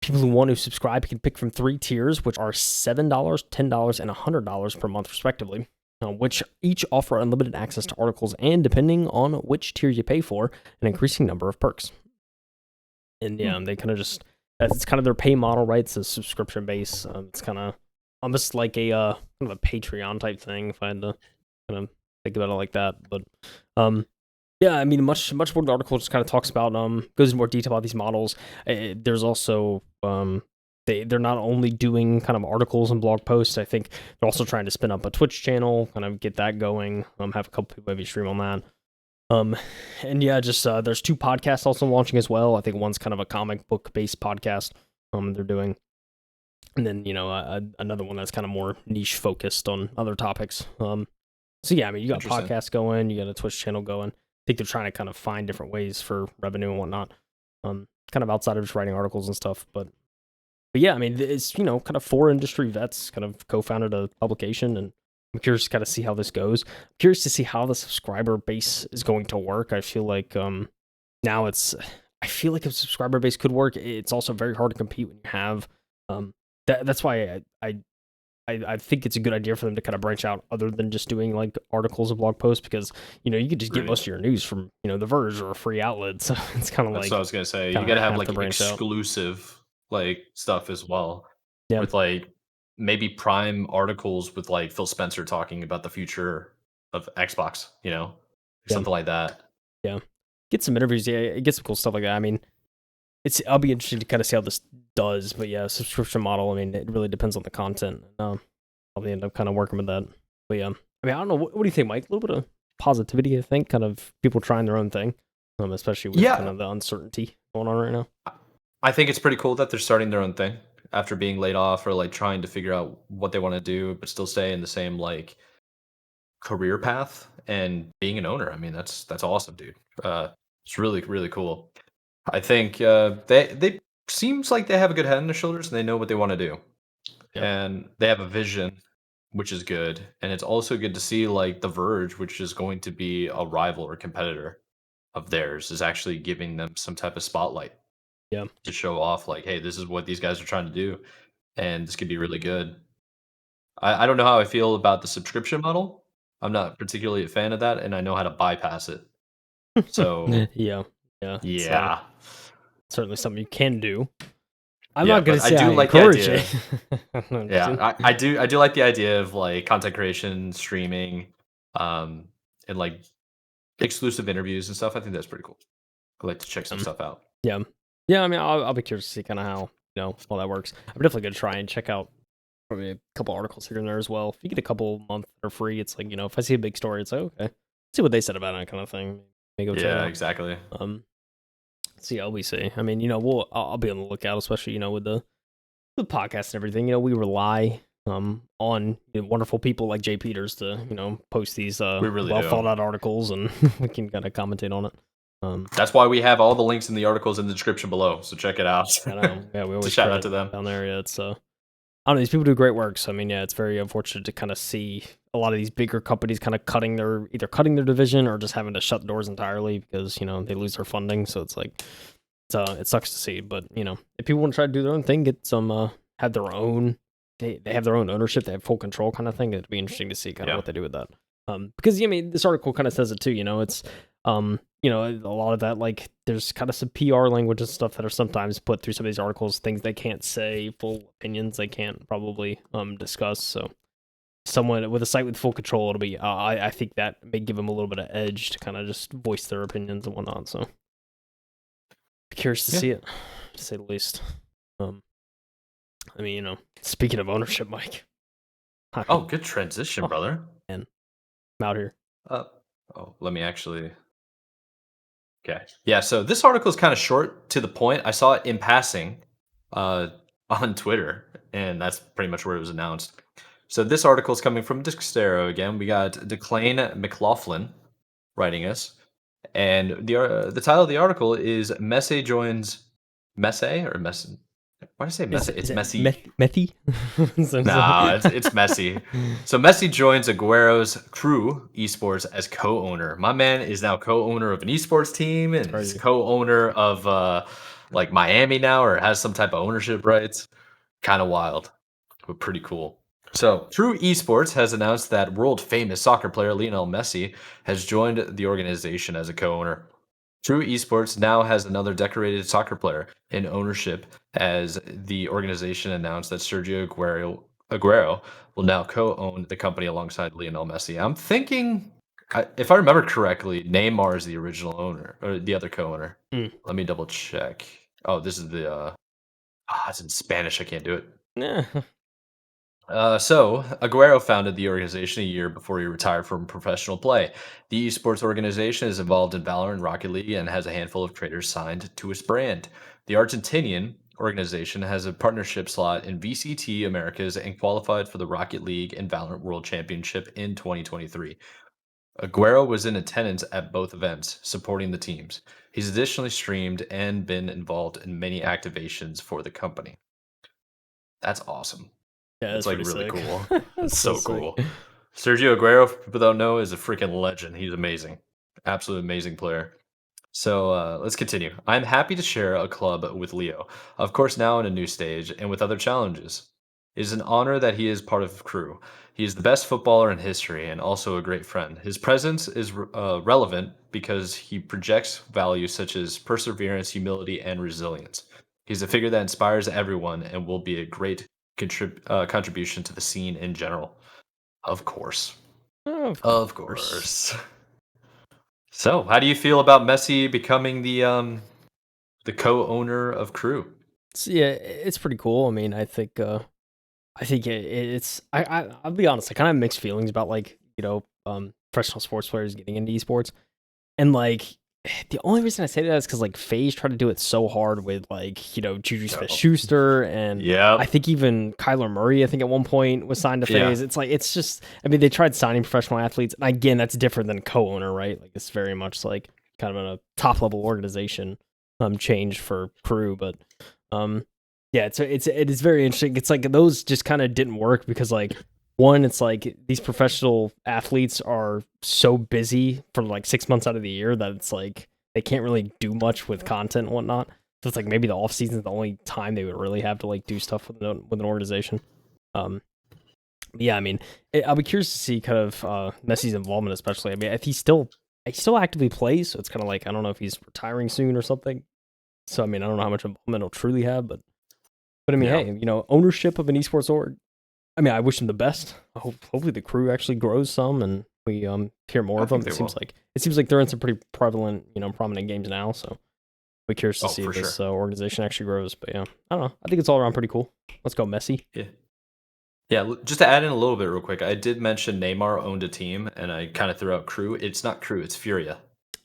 People who want to subscribe can pick from 3 tiers, which are $7, $10, and $100 per month, respectively, which each offer unlimited access to articles and, depending on which tier you pay for, an increasing number of perks. And yeah, they kind of it's kind of their pay model, right? It's a subscription base. It's kind of almost like a kind of a Patreon type thing, if I had to kind of think about it like that. But yeah, much more of the article just kind of talks about goes into more detail about these models. There's also they're not only doing kind of articles and blog posts. I think they're also trying to spin up a Twitch channel, kind of get that going. Have a couple people maybe stream on that. And yeah, just there's 2 podcasts also launching as well. I think one's kind of a comic book based podcast they're doing, and then another one that's kind of more niche focused on other topics. So yeah, you got podcasts going, you got a Twitch channel going. I think they're trying to kind of find different ways for revenue and whatnot, kind of outside of just writing articles and stuff. But yeah, it's kind of 4 industry vets kind of co-founded a publication, and I'm curious to kind of see how this goes. I'm curious to see how the subscriber base is going to work. I feel like now I feel like if subscriber base could work, it's also very hard to compete when you have that's why I think it's a good idea for them to kind of branch out other than just doing like articles and blog posts, because you could just get most of your news from The Verge or a free outlet. So it's kind of That's like what I was gonna say. You gotta have like exclusive like stuff as well. Yeah. With like maybe prime articles with like Phil Spencer talking about the future of Xbox, something like that. Yeah. Get some interviews, get some cool stuff like that. I'll be interested to kind of see how this does, but yeah, subscription model, it really depends on the content. I'll end up kind of working with that. But yeah, I don't know, what do you think, Mike? A little bit of positivity, I think, kind of people trying their own thing, especially with kind of the uncertainty going on right now. I think it's pretty cool that they're starting their own thing after being laid off, or like trying to figure out what they want to do, but still stay in the same like career path and being an owner. That's awesome, dude. It's really, really cool. I think they seems like they have a good head on their shoulders and they know what they want to do. And they have a vision which is good. And it's also good to see like The Verge, which is going to be a rival or competitor of theirs, is actually giving them some type of spotlight Yeah. to show off like, hey, this is what these guys are trying to do, and this could be really good. I don't know how I feel about the subscription model. I'm not particularly a fan of that, and I know how to bypass it. So Yeah. Yeah. It's yeah, certainly something you can do. I'm yeah, not gonna but I say I do like the encourage it. idea. No, I'm just Yeah, kidding. I do like the idea of like content creation, streaming, um, and like exclusive interviews and stuff. I think that's pretty cool. I like to check some stuff out. Yeah. Yeah, I mean, I'll be curious to see kind of how, all that works. I'm definitely going to try and check out probably a couple articles here and there as well. If you get a couple months that are free, it's like, if I see a big story, it's like, okay, see what they said about it kind of thing. Maybe go check it Yeah, out. exactly. See how we see. I mean, I'll be on the lookout, especially, with the podcast and everything. We rely on wonderful people like Jay Peters to, post these We really well do. thought out articles, and we can kind of commentate on it. That's why we have all the links in the articles in the description below. So check it out. I know. Yeah, we To always shout out credit to them. down there. Yeah, it's I don't know. These people do great work. So I mean, yeah, it's very unfortunate to kind of see a lot of these bigger companies kind of either cutting their division or just having to shut doors entirely because they lose their funding. So it's like it sucks to see. But if people want to try to do their own thing, get some have their own. They have their own ownership. They have full control, kind of thing. It'd be interesting to see kind of what they do with that. Because I mean, this article kind of says it too. It's a lot of that, like, there's kind of some PR language and stuff that are sometimes put through some of these articles, things they can't say, full opinions they can't probably discuss. So someone with a site with full control, it'll be, I think that may give them a little bit of edge to kind of just voice their opinions and whatnot. So be curious to see it, to say the least. I mean, speaking of ownership, Mike. Oh, good transition, brother. Man, I'm out here. Let me actually. Okay. Yeah, so this article is kind of short to the point. I saw it in passing on Twitter, and that's pretty much where it was announced. So this article is coming from Dextero again. We got Declane McLaughlin writing us, and the title of the article is Messi joins Messi or Messi. Why did I say Messi? It's Messi. Methy? No, it's Messi. So Messi joins Aguero's crew esports as co-owner. My man is now co-owner of an esports team and is co-owner of like Miami now, or has some type of ownership rights. Kind of wild, but pretty cool. So True Esports has announced that world famous soccer player Lionel Messi has joined the organization as a co-owner. True Esports now has another decorated soccer player in ownership, as the organization announced that Sergio Aguero will now co-own the company alongside Lionel Messi. I'm thinking, if I remember correctly, Neymar is the original owner, or the other co-owner. Let me double check. Oh, this is the... it's in Spanish. I can't do it. So, Aguero founded the organization a year before he retired from professional play. The esports organization is involved in Valorant and Rocket League and has a handful of traders signed to its brand. The Argentinian organization has a partnership slot in VCT Americas and qualified for the Rocket League and Valorant World Championship in 2023. Aguero was in attendance at both events, supporting the teams. He's additionally streamed and been involved in many activations for the company. That's awesome. Yeah, it's like really sick. cool. It's so so cool. Sergio Aguero, for people that don't know, is a freaking legend. He's amazing. Absolute amazing player. So let's continue. I'm happy to share a club with Leo, of course, now in a new stage and with other challenges. It is an honor that he is part of the crew. He is the best footballer in history and also a great friend. His presence is relevant because he projects values such as perseverance, humility, and resilience. He's a figure that inspires everyone and will be a great contribution to the scene in general. Of course. Of course. So, how do you feel about Messi becoming the co-owner of Crew? Yeah, it's pretty cool. I mean, I think it's I'll be honest, I kind of have mixed feelings about like, professional sports players getting into esports. And like the only reason I say that is because like FaZe tried to do it so hard with like, Juju Smith-Schuster, and I think even Kyler Murray, I think at one point was signed to FaZe. It's like, it's just, I mean, they tried signing professional athletes. And again, that's different than co-owner, right? Like it's very much like kind of a top level organization change for Crew. But yeah, it is very interesting. It's like those just kind of didn't work because like one, it's like these professional athletes are so busy for like 6 months out of the year that it's like they can't really do much with content and whatnot. So it's like maybe the off season is the only time they would really have to like do stuff with an organization. Yeah, I mean, I'll be curious to see kind of Messi's involvement, especially. I mean, if he still actively plays, so it's kind of like I don't know if he's retiring soon or something. So I mean, I don't know how much involvement he'll truly have, but I mean, hey, ownership of an esports org. I mean, I wish him the best. Hopefully the crew actually grows some, and we hear more of them. It seems like they're in some pretty prevalent, prominent games now. So we're curious to see if this organization actually grows. But yeah, I don't know. I think it's all around pretty cool. Let's go, Messi. Yeah, just to add in a little bit real quick, I did mention Neymar owned a team, and I kind of threw out Crew. It's not Crew, it's Furia.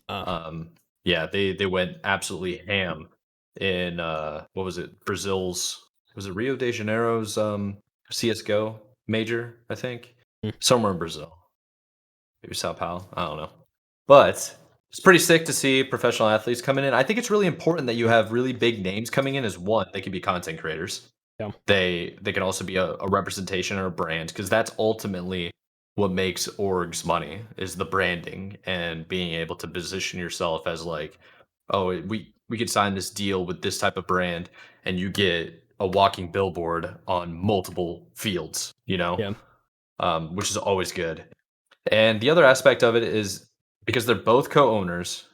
Yeah, they went absolutely ham in what was it? Was it Rio de Janeiro's CS:GO major, I think? Somewhere in Brazil. Maybe Sao Paulo, I don't know. But it's pretty sick to see professional athletes coming in. I think it's really important that you have really big names coming in as one. They can be content creators. Yeah. They can also be a representation or a brand, because that's ultimately what makes orgs money, is the branding and being able to position yourself as like, oh, we could sign this deal with this type of brand, and you get a walking billboard on multiple fields, Yeah. Which is always good. And the other aspect of it is because they're both co-owners,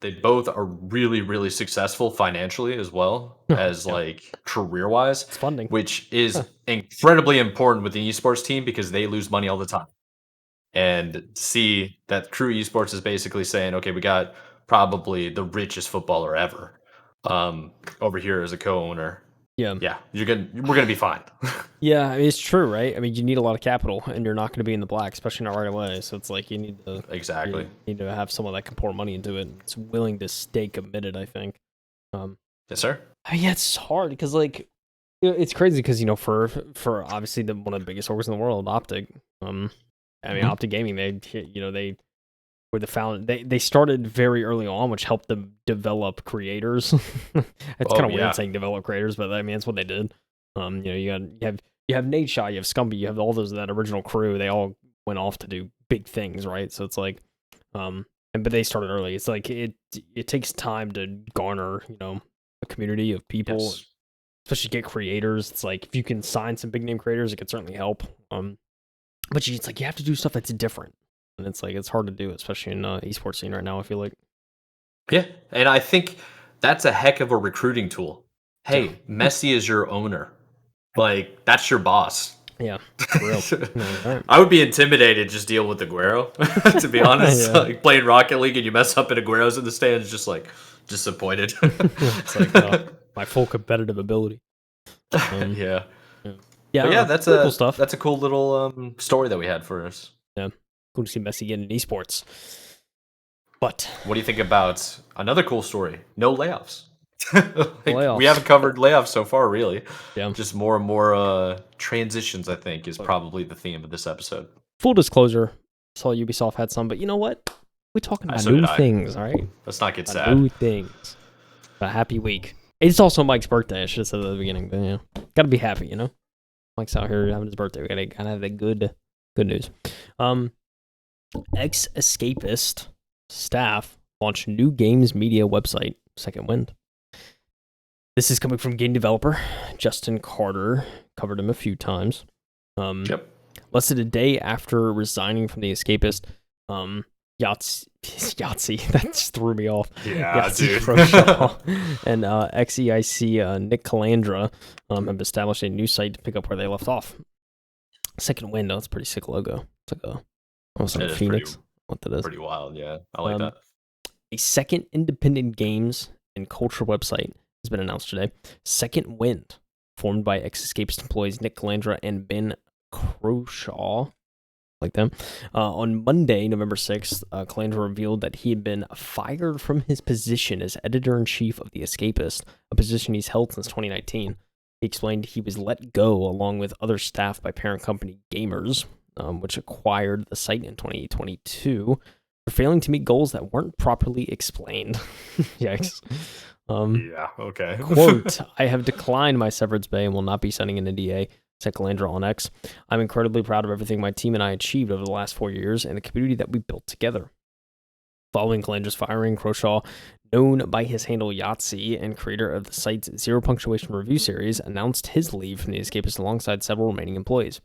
they both are really, really successful financially as well as like career-wise. It's funding, which is incredibly important with the esports team because they lose money all the time. And see that Crew Esports is basically saying, okay, we got probably the richest footballer ever over here as a co-owner. Yeah, we're gonna be fine. Yeah, I mean, it's true, right? I mean, you need a lot of capital, and you're not going to be in the black, especially not right away. So it's like you need to exactly have someone that can pour money into it. It's willing to stay committed, I think. Yes, sir. Yeah, it's hard because like it's crazy because for obviously one of the biggest orgs in the world, Optic. I mean, Optic Gaming. They were the founder. They started very early on, which helped them develop creators. It's kind of weird saying develop creators, but I mean, that's what they did. You have Nate Shaw, you have Scumpy, you have all that original crew. They all went off to do big things, right? So it's like, but they started early. It's like it takes time to garner, a community of people, especially get creators. It's like if you can sign some big name creators, it could certainly help. But it's like you have to do stuff that's different, and it's like it's hard to do, especially in esports scene right now. I feel like. Yeah, and I think that's a heck of a recruiting tool. Hey, Messi is your owner. Like, that's your boss. Yeah, for real. I would be intimidated just deal with Aguero, to be honest. Like playing Rocket League and you mess up and Aguero's in the stands, just like disappointed. It's like my full competitive ability. Yeah, that's cool stuff. That's a cool little story that we had for us. Yeah, cool to see Messi get in esports. But what do you think about another cool story? No layoffs. We haven't covered layoffs so far, really. Yeah, just more and more transitions, I think, is probably the theme of this episode. Full disclosure, saw Ubisoft had some, but you know what? We're talking about new things, all right? Let's not get sad. New things. A happy week. It's also Mike's birthday. I should have said at the beginning, but gotta be happy, Mike's out here having his birthday. We gotta have the good news. Ex-Escapist staff launched new games media website, Second Wind. This is coming from game developer Justin Carter. Covered him a few times. Less than a day after resigning from the Escapist, Yahtzee, that just threw me off. Yeah, dude. And XEIC Nick Calandra have established a new site to pick up where they left off. Second Wind, that's a pretty sick logo. It's like almost like a phoenix. What that is? Pretty wild, yeah. I like that. A second independent games and culture website has been announced today. Second Wind, formed by Ex-Escapist employees Nick Calandra and Ben Croshaw, like them. On Monday, November 6th, Calandra revealed that he had been fired from his position as editor-in-chief of The Escapist, a position he's held since 2019. He explained he was let go along with other staff by parent company Gamers, which acquired the site in 2022, for failing to meet goals that weren't properly explained. Yikes. Yeah, okay. Quote, I have declined my severance pay and will not be signing an NDA, said Calandra on X. I'm incredibly proud of everything my team and I achieved over the last 4 years and the community that we built together. Following Calandra's firing, Croshaw, known by his handle Yahtzee and creator of the site's Zero Punctuation review series, announced his leave from the Escapist alongside several remaining employees.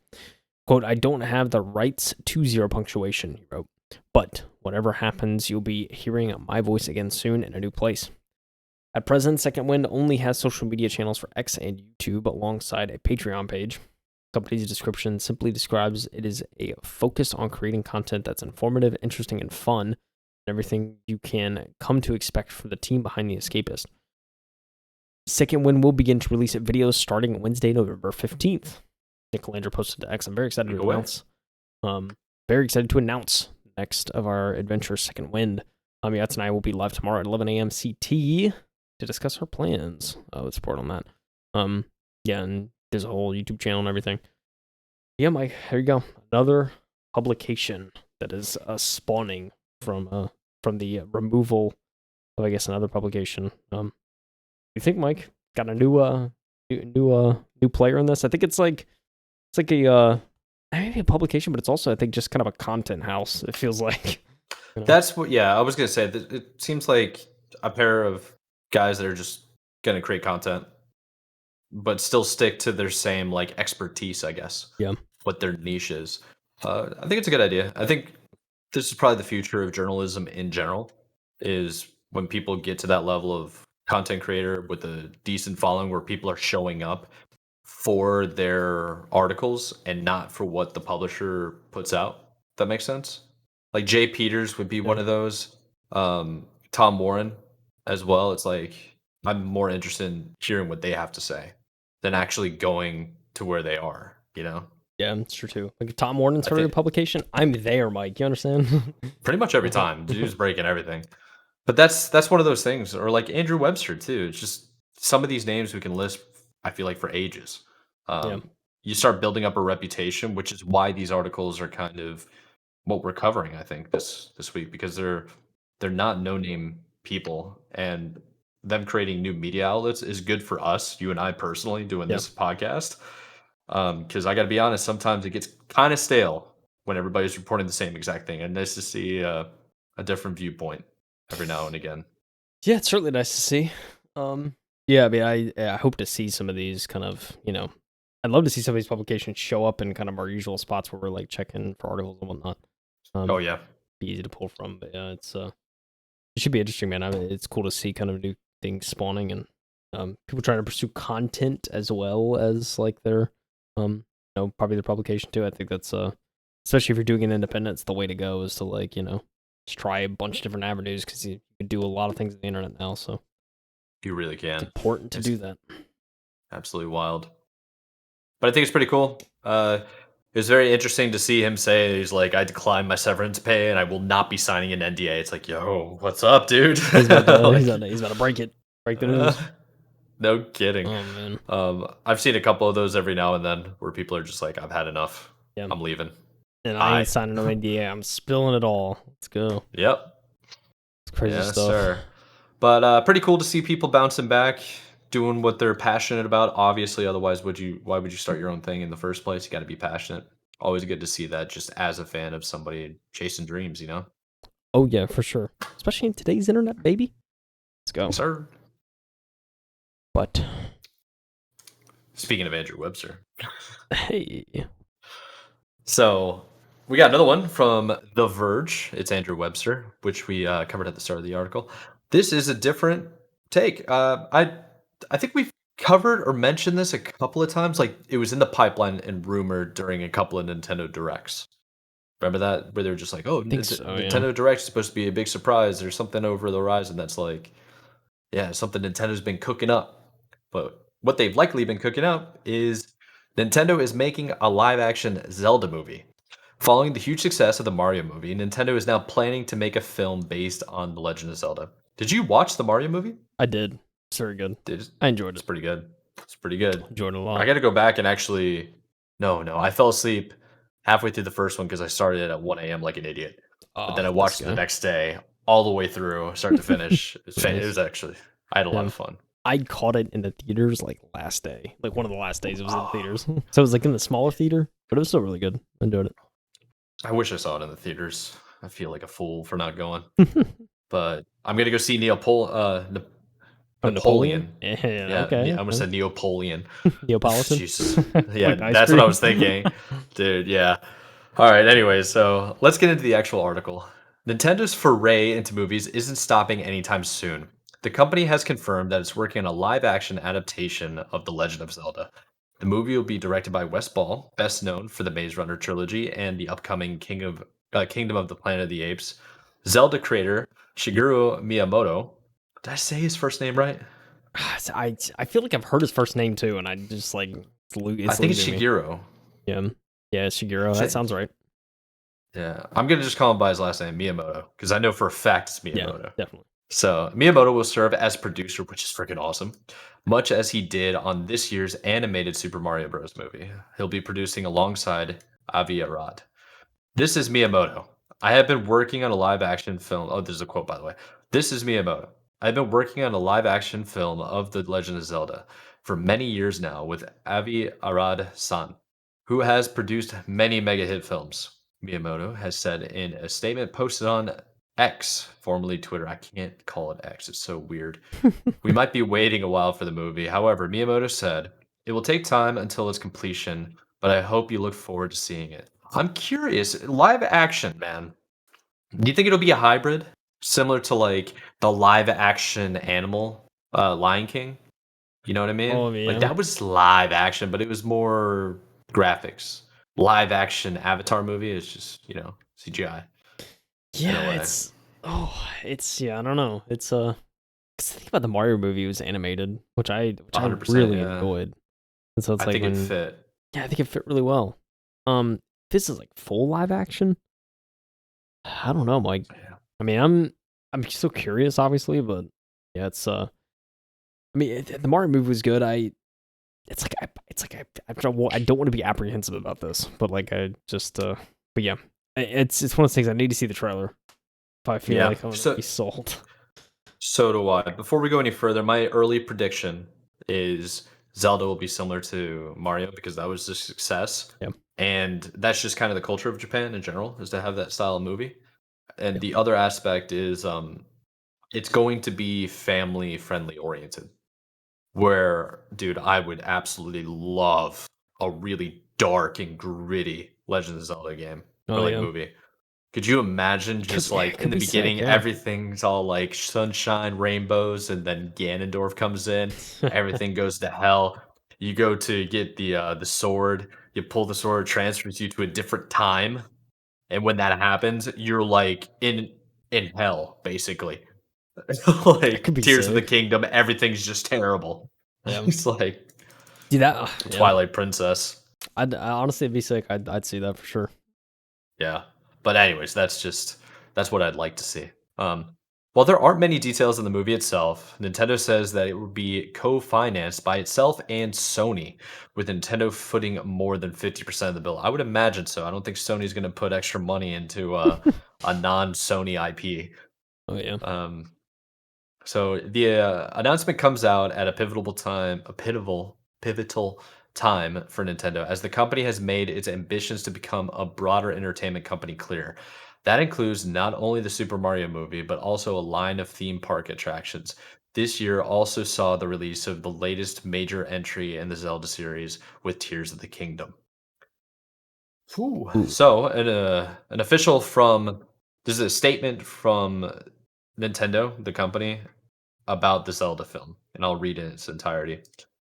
Quote, I don't have the rights to Zero Punctuation, he wrote, but whatever happens, you'll be hearing my voice again soon in a new place. At present, Second Wind only has social media channels for X and YouTube alongside a Patreon page. The company's description simply describes it as a focus on creating content that's informative, interesting, and fun, everything you can come to expect from the team behind the Escapist. Second Wind will begin to release videos starting Wednesday, November 15th. Nick Calandra posted to X. I'm very excited to announce. Very excited to announce next of our adventures, Second Wind. Yats and I will be live tomorrow at 11 a.m. CT to discuss our plans with support on that. Yeah, and there's a whole YouTube channel and everything. Yeah, Mike, there you go. Another publication that is spawning from the removal of, I guess, another publication. You think, Mike, got a new player in this? I think it's like a maybe a publication, but it's also, I think, just kind of a content house. It feels like. You know? That's what. Yeah, I was gonna say that it seems like a pair of guys that are just gonna create content, but still stick to their same like expertise, I guess. Yeah. What their niche is. I think it's a good idea. I think this is probably the future of journalism in general, is when people get to that level of content creator with a decent following where people are showing up for their articles and not for what the publisher puts out. That makes sense? Like Jay Peters would be one of those. Tom Warren as well. It's like I'm more interested in hearing what they have to say than actually going to where they are, you know? Yeah, it's true too. Like if Tom Warren started a publication, I'm there, Mike. You understand? Pretty much every time. Dude's breaking everything. But that's one of those things. Or like Andrew Webster too. It's just some of these names we can list, I feel like, for ages. You start building up a reputation, which is why these articles are kind of what we're covering, I think, this week, because they're not no-name people, and them creating new media outlets is good for us, you and I personally, doing this podcast. Because I got to be honest, sometimes it gets kind of stale when everybody's reporting the same exact thing, and nice to see a different viewpoint every now and again. Yeah, it's certainly nice to see. Yeah, I mean, I hope to see some of these kind of, I'd love to see some of these publications show up in kind of our usual spots where we're like checking for articles and whatnot. Oh yeah, be easy to pull from, but yeah, it should be interesting, man. I mean, it's cool to see kind of new things spawning and people trying to pursue content as well as like their probably their publication too. I think that's especially if you're doing an independent, it's the way to go, is to like just try a bunch of different avenues, because you can do a lot of things on the internet now. So you really can. It's important to do that. Absolutely wild. But I think it's pretty cool. It was very interesting to see him say, he's like, I declined my severance pay and I will not be signing an NDA. It's like, yo, what's up, dude? He's about to break the news. No kidding. Oh, man. I've seen a couple of those every now and then where people are just like, I've had enough. Yeah. I'm leaving. And I ain't signing no NDA. I'm spilling it all. Let's go. Yep. It's crazy stuff. Sir. But pretty cool to see people bouncing back, doing what they're passionate about. Obviously, otherwise, why would you start your own thing in the first place? You got to be passionate. Always good to see that, just as a fan of somebody chasing dreams, Oh yeah, for sure. Especially in today's internet, baby. Let's go. Yes, sir. But speaking of Andrew Webster. Hey. So we got another one from The Verge. It's Andrew Webster, which we covered at the start of the article. This is a different take. I think we've covered or mentioned this a couple of times. Like, it was in the pipeline and rumored during a couple of Nintendo Directs. Remember that? Where they were just like, oh, Nintendo Direct is supposed to be a big surprise. There's something over the horizon that's like, yeah, something Nintendo's been cooking up. But what they've likely been cooking up is Nintendo is making a live-action Zelda movie. Following the huge success of the Mario movie, Nintendo is now planning to make a film based on The Legend of Zelda. Did you watch the Mario movie? I did. It's very good. I enjoyed it. It's pretty good. It's pretty good. Enjoyed it a lot. I got to go back and actually... No. I fell asleep halfway through the first one because I started it at 1 a.m. like an idiot. But then I watched it the next day, all the way through, start to finish. It was actually... I had a lot of fun. I caught it in the theaters like last day, like one of the last days it was in theaters. So it was like in the smaller theater, but it was still really good. I enjoyed it. I wish I saw it in the theaters. I feel like a fool for not going. But I'm gonna go see Oh, Napoleon? Napoleon. Yeah, Yeah, okay, I almost okay. said Neapolitan. Neapolitan? Jesus. Yeah, Like the ice that's what I cream? was thinking. Dude, yeah. All right, anyway, so let's get into the actual article. Nintendo's foray into movies isn't stopping anytime soon. The company has confirmed that it's working on a live action adaptation of The Legend of Zelda. The movie will be directed by Wes Ball, best known for the Maze Runner trilogy and the upcoming Kingdom of the Planet of the Apes. Zelda creator Shigeru Miyamoto. Did I say his first name right? I feel like I've heard his first name too, and I just like I it's think it's eluding me. Shigeru. Yeah, yeah, Shigeru. That Sh- sounds right. Yeah, I'm gonna just call him by his last name, Miyamoto, because I know for a fact it's Yeah, Miyamoto. definitely. So Miyamoto will serve as producer, which is freaking awesome, much as he did on this year's animated Super Mario Bros. Movie. He'll be producing alongside Avi Arad. This is Miyamoto. I have been working on a live action film. Oh, there's a quote, by the way. This is Miyamoto. I've been working on a live action film of The Legend of Zelda for many years now with Avi Arad san, who has produced many mega hit films. Miyamoto has said in a statement posted on X, formerly Twitter. I can't call it X, it's so weird. We might be waiting a while for the movie. However, Miyamoto said, it will take time until its completion, but I hope you look forward to seeing it. I'm curious, live action, man. Do you think it'll be a hybrid? Similar to like the live action animal, Lion King? You know what I mean? Oh Like yeah, that was live action, but it was more graphics. Live action Avatar movie is just, CGI in a yeah. way. It's yeah. I don't know. It's 'cause think about the Mario movie was animated, which I 100%, really yeah. enjoyed, and so it's I like think it when fit. yeah, I think it fit really well. This is like full live action. I don't know, Mike. Yeah. I mean, I'm still curious, obviously, but yeah, it's I mean, the Mario movie was good. I don't want to be apprehensive about this, but like I just but yeah, it's one of those things I need to see the trailer if I feel Yeah. like I'm gonna So be sold. So do I. Before we go any further, my early prediction is Zelda will be similar to Mario because that was a success. Yeah, And that's just kind of the culture of Japan in general, is to have that style of movie. And yeah. the other aspect is it's going to be family friendly oriented. Where, dude, I would absolutely love a really dark and gritty Legend of Zelda game or Oh like yeah, movie. Could you imagine just yeah, it like in could the be sick. beginning, Yeah. everything's all like sunshine, rainbows, and then Ganondorf comes in, everything goes to hell. You go to get the sword, you pull the sword, transfers you to a different time, and when that happens, you're like in hell, basically. That could Like be Tears of the sick. Kingdom, everything's just terrible. Yeah. It's like See that? the Yeah. Twilight Princess. I honestly it'd be sick. I'd see that for sure. Yeah. But anyways, that's what I'd like to see. While there aren't many details in the movie itself, Nintendo says that it would be co-financed by itself and Sony, with Nintendo footing more than 50% of the bill. I would imagine so. I don't think Sony's going to put extra money into a non-Sony IP. Oh yeah. Um, so the announcement comes out at a pivotal time for Nintendo, as the company has made its ambitions to become a broader entertainment company clear. That includes not only the Super Mario movie, but also a line of theme park attractions. This year also saw the release of the latest major entry in the Zelda series with Tears of the Kingdom. Whew. Ooh. So, an official from this is a statement from Nintendo, the company, about the Zelda film, and I'll read it in its entirety.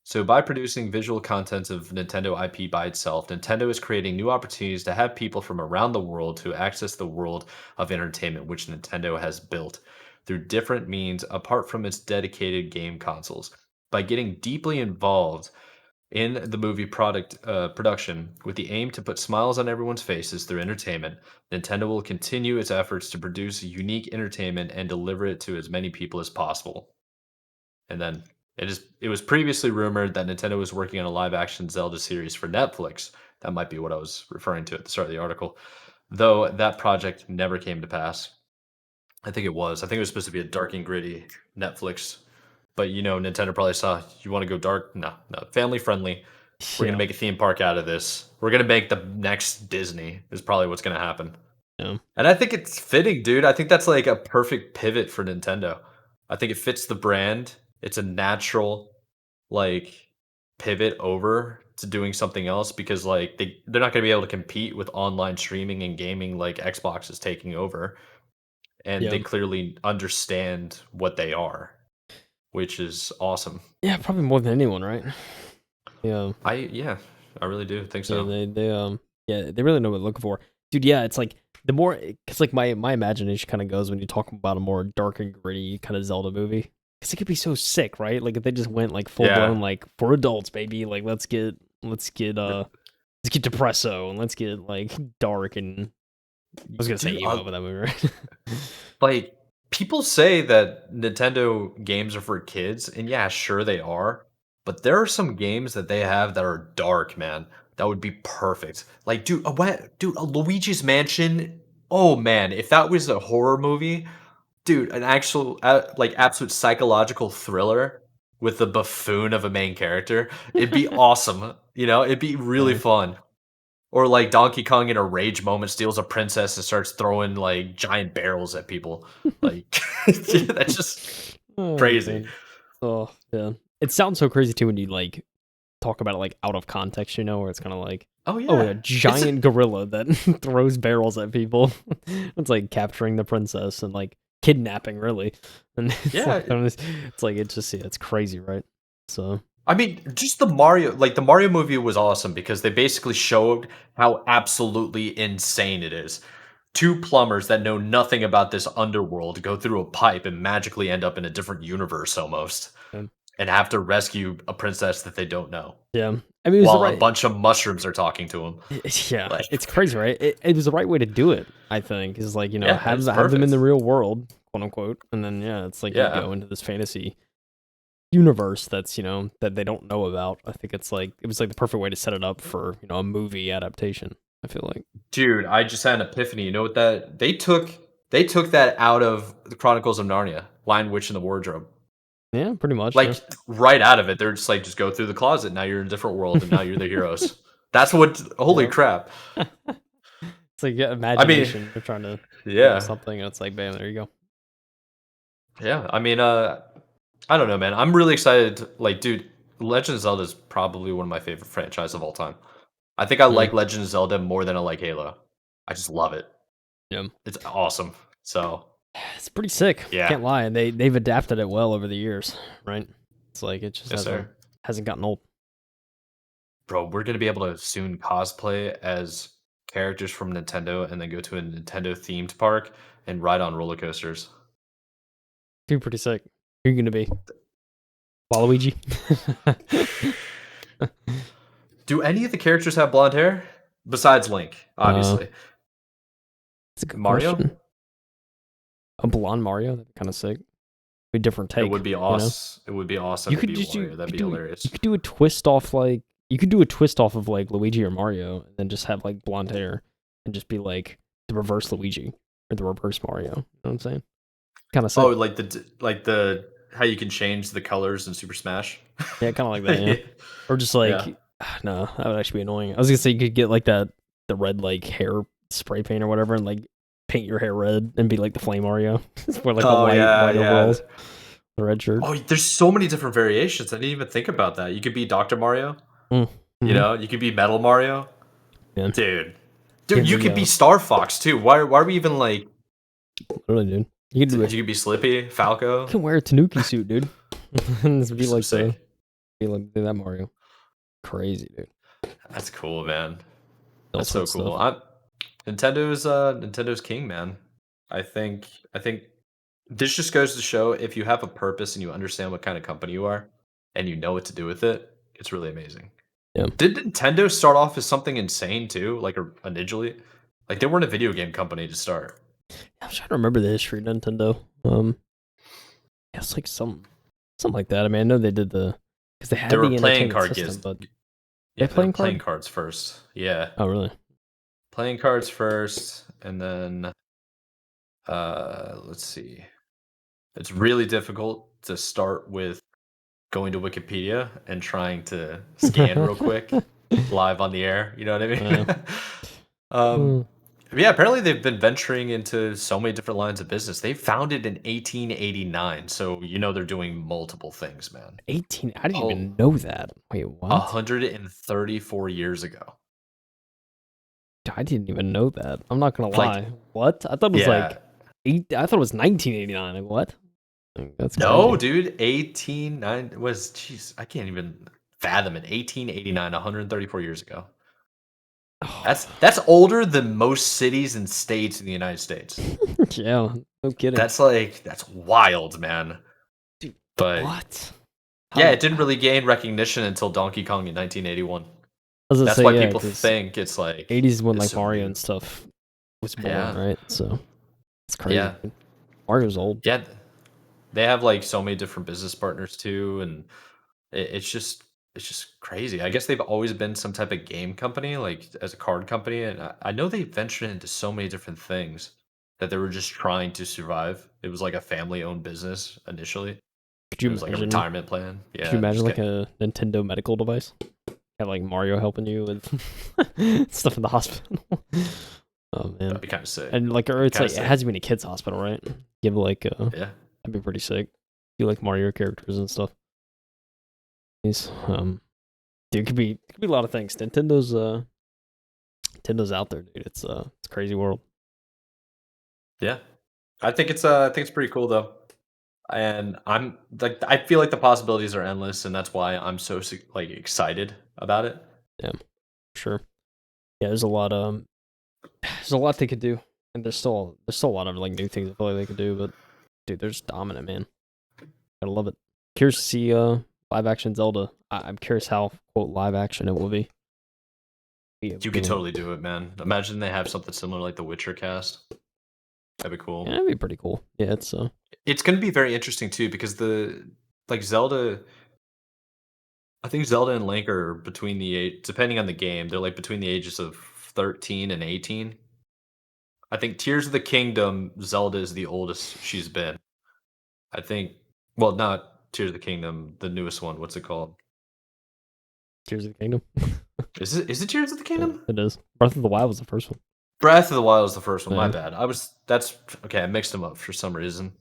So, by producing visual content of Nintendo IP by itself, Nintendo is creating new opportunities to have people from around the world to access the world of entertainment which Nintendo has built through different means apart from its dedicated game consoles. By getting deeply involved in the movie production with the aim to put smiles on everyone's faces through entertainment, Nintendo will continue its efforts to produce unique entertainment and deliver it to as many people as possible. And then it was previously rumored that Nintendo was working on a live action Zelda series for Netflix. That might be what I was referring to at the start of the article. Though that project never came to pass. I think it was. I think it was supposed to be a dark and gritty Netflix But Nintendo probably saw you want to go dark. No, no, family friendly. We're gonna Yeah. make a theme park out of this. We're gonna make the next Disney. Is probably what's gonna happen. Yeah. And I think it's fitting, dude. I think that's like a perfect pivot for Nintendo. I think it fits the brand. It's a natural like pivot over to doing something else because like they're not going to be able to compete with online streaming and gaming like Xbox is taking over, and Yeah. they clearly understand what they are, which is awesome. Yeah, probably more than anyone, right? Yeah. Yeah, I really do think Yeah, so. they really know what they're looking for. Dude, yeah, it's like the more cuz like my imagination kind of goes when you talk about a more dark and gritty kind of Zelda movie. Cuz it could be so sick, right? Like if they just went like full Yeah. blown like for adults, baby. Like let's get depresso and let's get like dark and I was going to say Dude, emo with that movie, right? like people say that Nintendo games are for kids, and yeah, sure they are. But there are some games that they have that are dark, man. That would be perfect. Like, dude, a Luigi's Mansion. Oh man, if that was a horror movie, dude, an actual like absolute psychological thriller with the buffoon of a main character, it'd be awesome. It'd be really Yeah. fun. Or like Donkey Kong in a rage moment steals a princess and starts throwing like giant barrels at people. Like that's just Oh crazy. man. Oh, yeah. It sounds so crazy too when you like talk about it like out of context, where it's kind of like, Oh oh, yeah. a It's a, giant gorilla that throws barrels at people. It's like capturing the princess and like kidnapping, really. And it's yeah. like, it's like it's just it's crazy, right? So I mean, just the Mario movie was awesome because they basically showed how absolutely insane it is. Two plumbers that know nothing about this underworld go through a pipe and magically end up in a different universe almost um, and have to rescue a princess that they don't know yeah, I mean, it was the while a right. bunch of mushrooms are talking to them. Yeah, Like, it's crazy, right? It was the right way to do it. I think is like yeah, have it's have them in the perfect. real world, quote unquote, and then yeah, it's like you Yeah. go into this fantasy universe that's that they don't know about. I think it was like the perfect way to set it up for a movie adaptation. I feel like Dude, I just had an epiphany. You know what that they took that out of the Chronicles of Narnia, Lion, Witch, and the Wardrobe. yeah, pretty much yeah. Like right out of it. They're just like, just go through the closet. Now you're in a different world and now you're the heroes. That's what holy Yeah, crap. it's like I mean, imagination. They're trying to think of yeah. something, and it's like bam, there you go. Yeah. I mean, I don't know, man. I'm really excited like, dude, Legend of Zelda is probably one of my favorite franchises of all time. I think I Yeah, like Legend of Zelda more than I like Halo. I just love it. yeah, It's awesome. So, it's pretty sick. yeah. Can't lie, and they've adapted it well over the years, right? It's like it just Yes, sir. hasn't gotten old. Bro, we're gonna be able to soon cosplay as characters from Nintendo and then go to a Nintendo themed park and ride on roller coasters. Dude, pretty sick. Who are you gonna be? Waluigi? Do any of the characters have blonde hair? Besides Link, uh, obviously. that's a good Mario? question. A blonde Mario, that'd be kind of sick. A different It take, would be you know. awesome. It would be awesome You to could be just Wario. That'd be you hilarious. could do a twist off like you could do a twist off of like Luigi or Mario, and then just have like blonde hair, and just be like the reverse Luigi or the reverse Mario. You know what I'm saying? Kind of Oh, sick. like the how you can change the colors in Super Smash. Yeah, kind of like that. Yeah, or just Yeah. like no, that would actually be annoying. I was gonna say you could get like the red like hair spray paint or whatever, and like paint your hair red and be like the Flame Mario, wear like the Oh yeah, white yeah. overalls, the red shirt. Oh, there's so many different variations. I didn't even think about that. You could be Dr. Mario. Mm-hmm. You could be Metal Mario. Yeah, Dude. you Dude, can you be could be Star Fox too. Why are we even like literally, dude. You can do you it. could be Slippy, You Falco? can wear a Tanuki suit, dude. And just That'd be so sick. be like that Mario. Crazy, dude. That's cool, man. All That's so sorts of cool. stuff. Nintendo's king, man. I think this just goes to show if you have a purpose and you understand what kind of company you are and you know what to do with it, it's really amazing. Yeah. Did Nintendo start off as something insane too, like initially? Like they weren't a video game company to start. I'm trying to remember the history of Nintendo. Yeah, it's like something like that. I mean, I know they did because they They had were the playing entertainment card system, games. but they Yeah, they were playing playing card. cards first. Yeah. Oh, really? Playing cards first, and then let's see. It's really difficult to start with going to Wikipedia and trying to scan real quick live on the air. You know what I mean? Mm. Yeah, apparently they've been venturing into so many different lines of business. They founded in 1889, so they're doing multiple things, man. 18. I didn't Oh, even know that. Wait, what? 134 years ago. I didn't even know that. I'm not gonna lie. Like, What? I thought it was yeah. like I thought it was 1989. Like what? Like, that's No, crazy. dude, 189 was, jeez, I can't even fathom it. 1889, 134 years ago. That's older than most cities and states in the United States. Yeah, no kidding. That's wild, man. Dude, But what? yeah, it didn't really gain recognition until Donkey Kong in 1981. That's say, why yeah, people 'cause think it's like 80s when it's like so Mario new. and stuff was born, Yeah. right? So it's crazy. Yeah. Mario's old. Yeah. They have like so many different business partners too, and it's just crazy. I guess they've always been some type of game company, like as a card company, and I know they ventured into so many different things that they were just trying to survive. It was like a family-owned business initially. Could you It was like a imagine? retirement plan. Could you Yeah, imagine just like get a Nintendo medical device? Have like Mario helping you with stuff in the hospital. Oh man, that'd be kind of sick. and like, or it's Kinda like it sick. has to be in a kid's hospital, right? Give like Yeah. that'd be pretty sick. You like Mario characters and stuff. These dude, it could be a lot of things. Nintendo's out there, dude. It's a crazy world. Yeah. I think it's pretty cool though. And I'm like I feel like the possibilities are endless, and that's why I'm so like excited about it. Yeah, sure. Yeah, there's a lot they could do, and there's still a lot of like new things I feel like they could do. But dude, they're just dominant, man. I love it. Curious to see live action Zelda. I'm curious how quote live action it will be. Yeah, You could totally do it, man. Imagine they have something similar like the Witcher cast. That'd be cool. yeah, that'd be pretty cool. Yeah, it's It's going to be very interesting too because the like Zelda. I think Zelda and Link are between the age, depending on the game, they're like between the ages of 13 and 18. I think Tears of the Kingdom, Zelda is the oldest she's been. I think, well, not Tears of the Kingdom, the newest one. What's it called? Tears of the Kingdom. Is it Tears of the Yeah, Kingdom? it is. Breath of the Wild was the first one. Breath of the Wild was the first one. My Yeah. bad. That's okay. I mixed them up for some reason.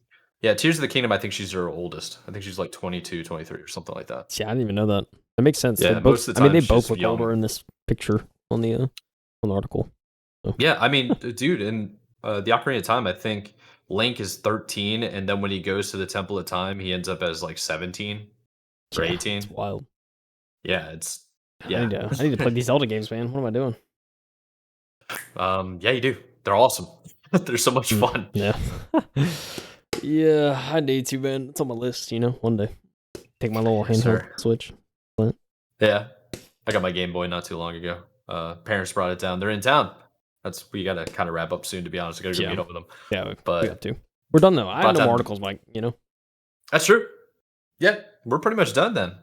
Yeah, Tears of the Kingdom, I think she's her oldest. I think she's like 22, 23 or something like that. See, I didn't even know that. That makes sense. Yeah, They most both. of the I mean, time they both she's look young. older in this picture on the article. So. Yeah, I mean, dude, in the Ocarina of Time, I think Link is 13, and then when he goes to the Temple of Time, he ends up as like 17 or Yeah, it's 18. wild. Yeah, it's I yeah. need to play these Zelda games, man. What am I doing? Yeah, you do. They're awesome. They're so much fun. Yeah. Yeah, I need to, man. It's on my list, one day. Take my little handheld Sir. Switch. Yeah, I got my Game Boy not too long ago. Parents brought it down. They're in town. We gotta kind of wrap up soon. To be honest, I gotta go meet up with them. Yeah, we But have to. We're done though. I have by the no time- articles, Mike. That's true. Yeah, we're pretty much done then.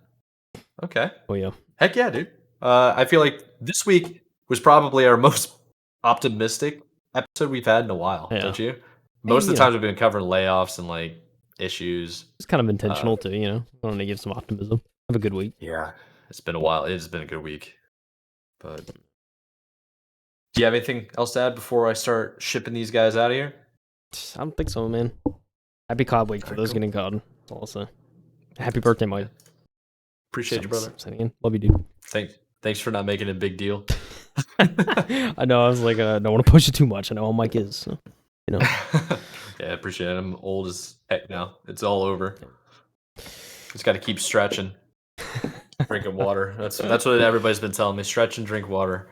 Okay. Oh yeah. Heck yeah, dude. I feel like this week was probably our most optimistic episode we've had in a while, Yeah. don't you? Most of the you times we've been covering layoffs and like issues. It's kind of intentional too, I want to give some optimism. Have a good week. Yeah, it's been a while. It has been a good week. But do you have anything else to add before I start shipping these guys out of here? I don't think so, man. Happy COD week for those getting COD. That's all I'll say. Happy birthday, Mike. Appreciate you, brother. Love you, dude. Thanks for not making it a big deal. I know. I was like, I don't want to push it too much. I know how Mike is. So, Yeah, I appreciate it. I'm old as heck now. It's all over. Just got to keep stretching, drinking water. That's what everybody's been telling me. Stretch and drink water.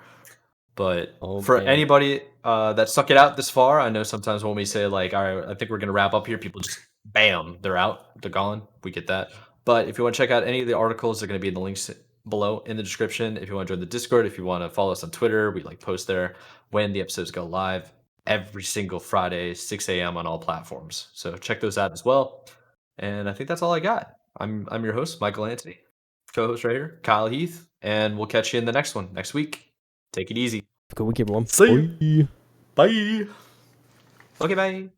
But for anybody that stuck it out this far, I know sometimes when we say like, all right, I think we're gonna wrap up here, people just bam, they're out, they're gone. We get that. But if you want to check out any of the articles, they're going to be in the links below in the description. If you want to join the Discord, if you want to follow us on Twitter, we like post there when the episodes go live every single Friday, 6 a.m. on all platforms. So check those out as well. And I think that's all I got. I'm your host, Michael Anthony, co-host right here, Kyle Heath, and we'll catch you in the next one next week. Take it easy. Good week, everyone. See you. Bye. Okay, bye.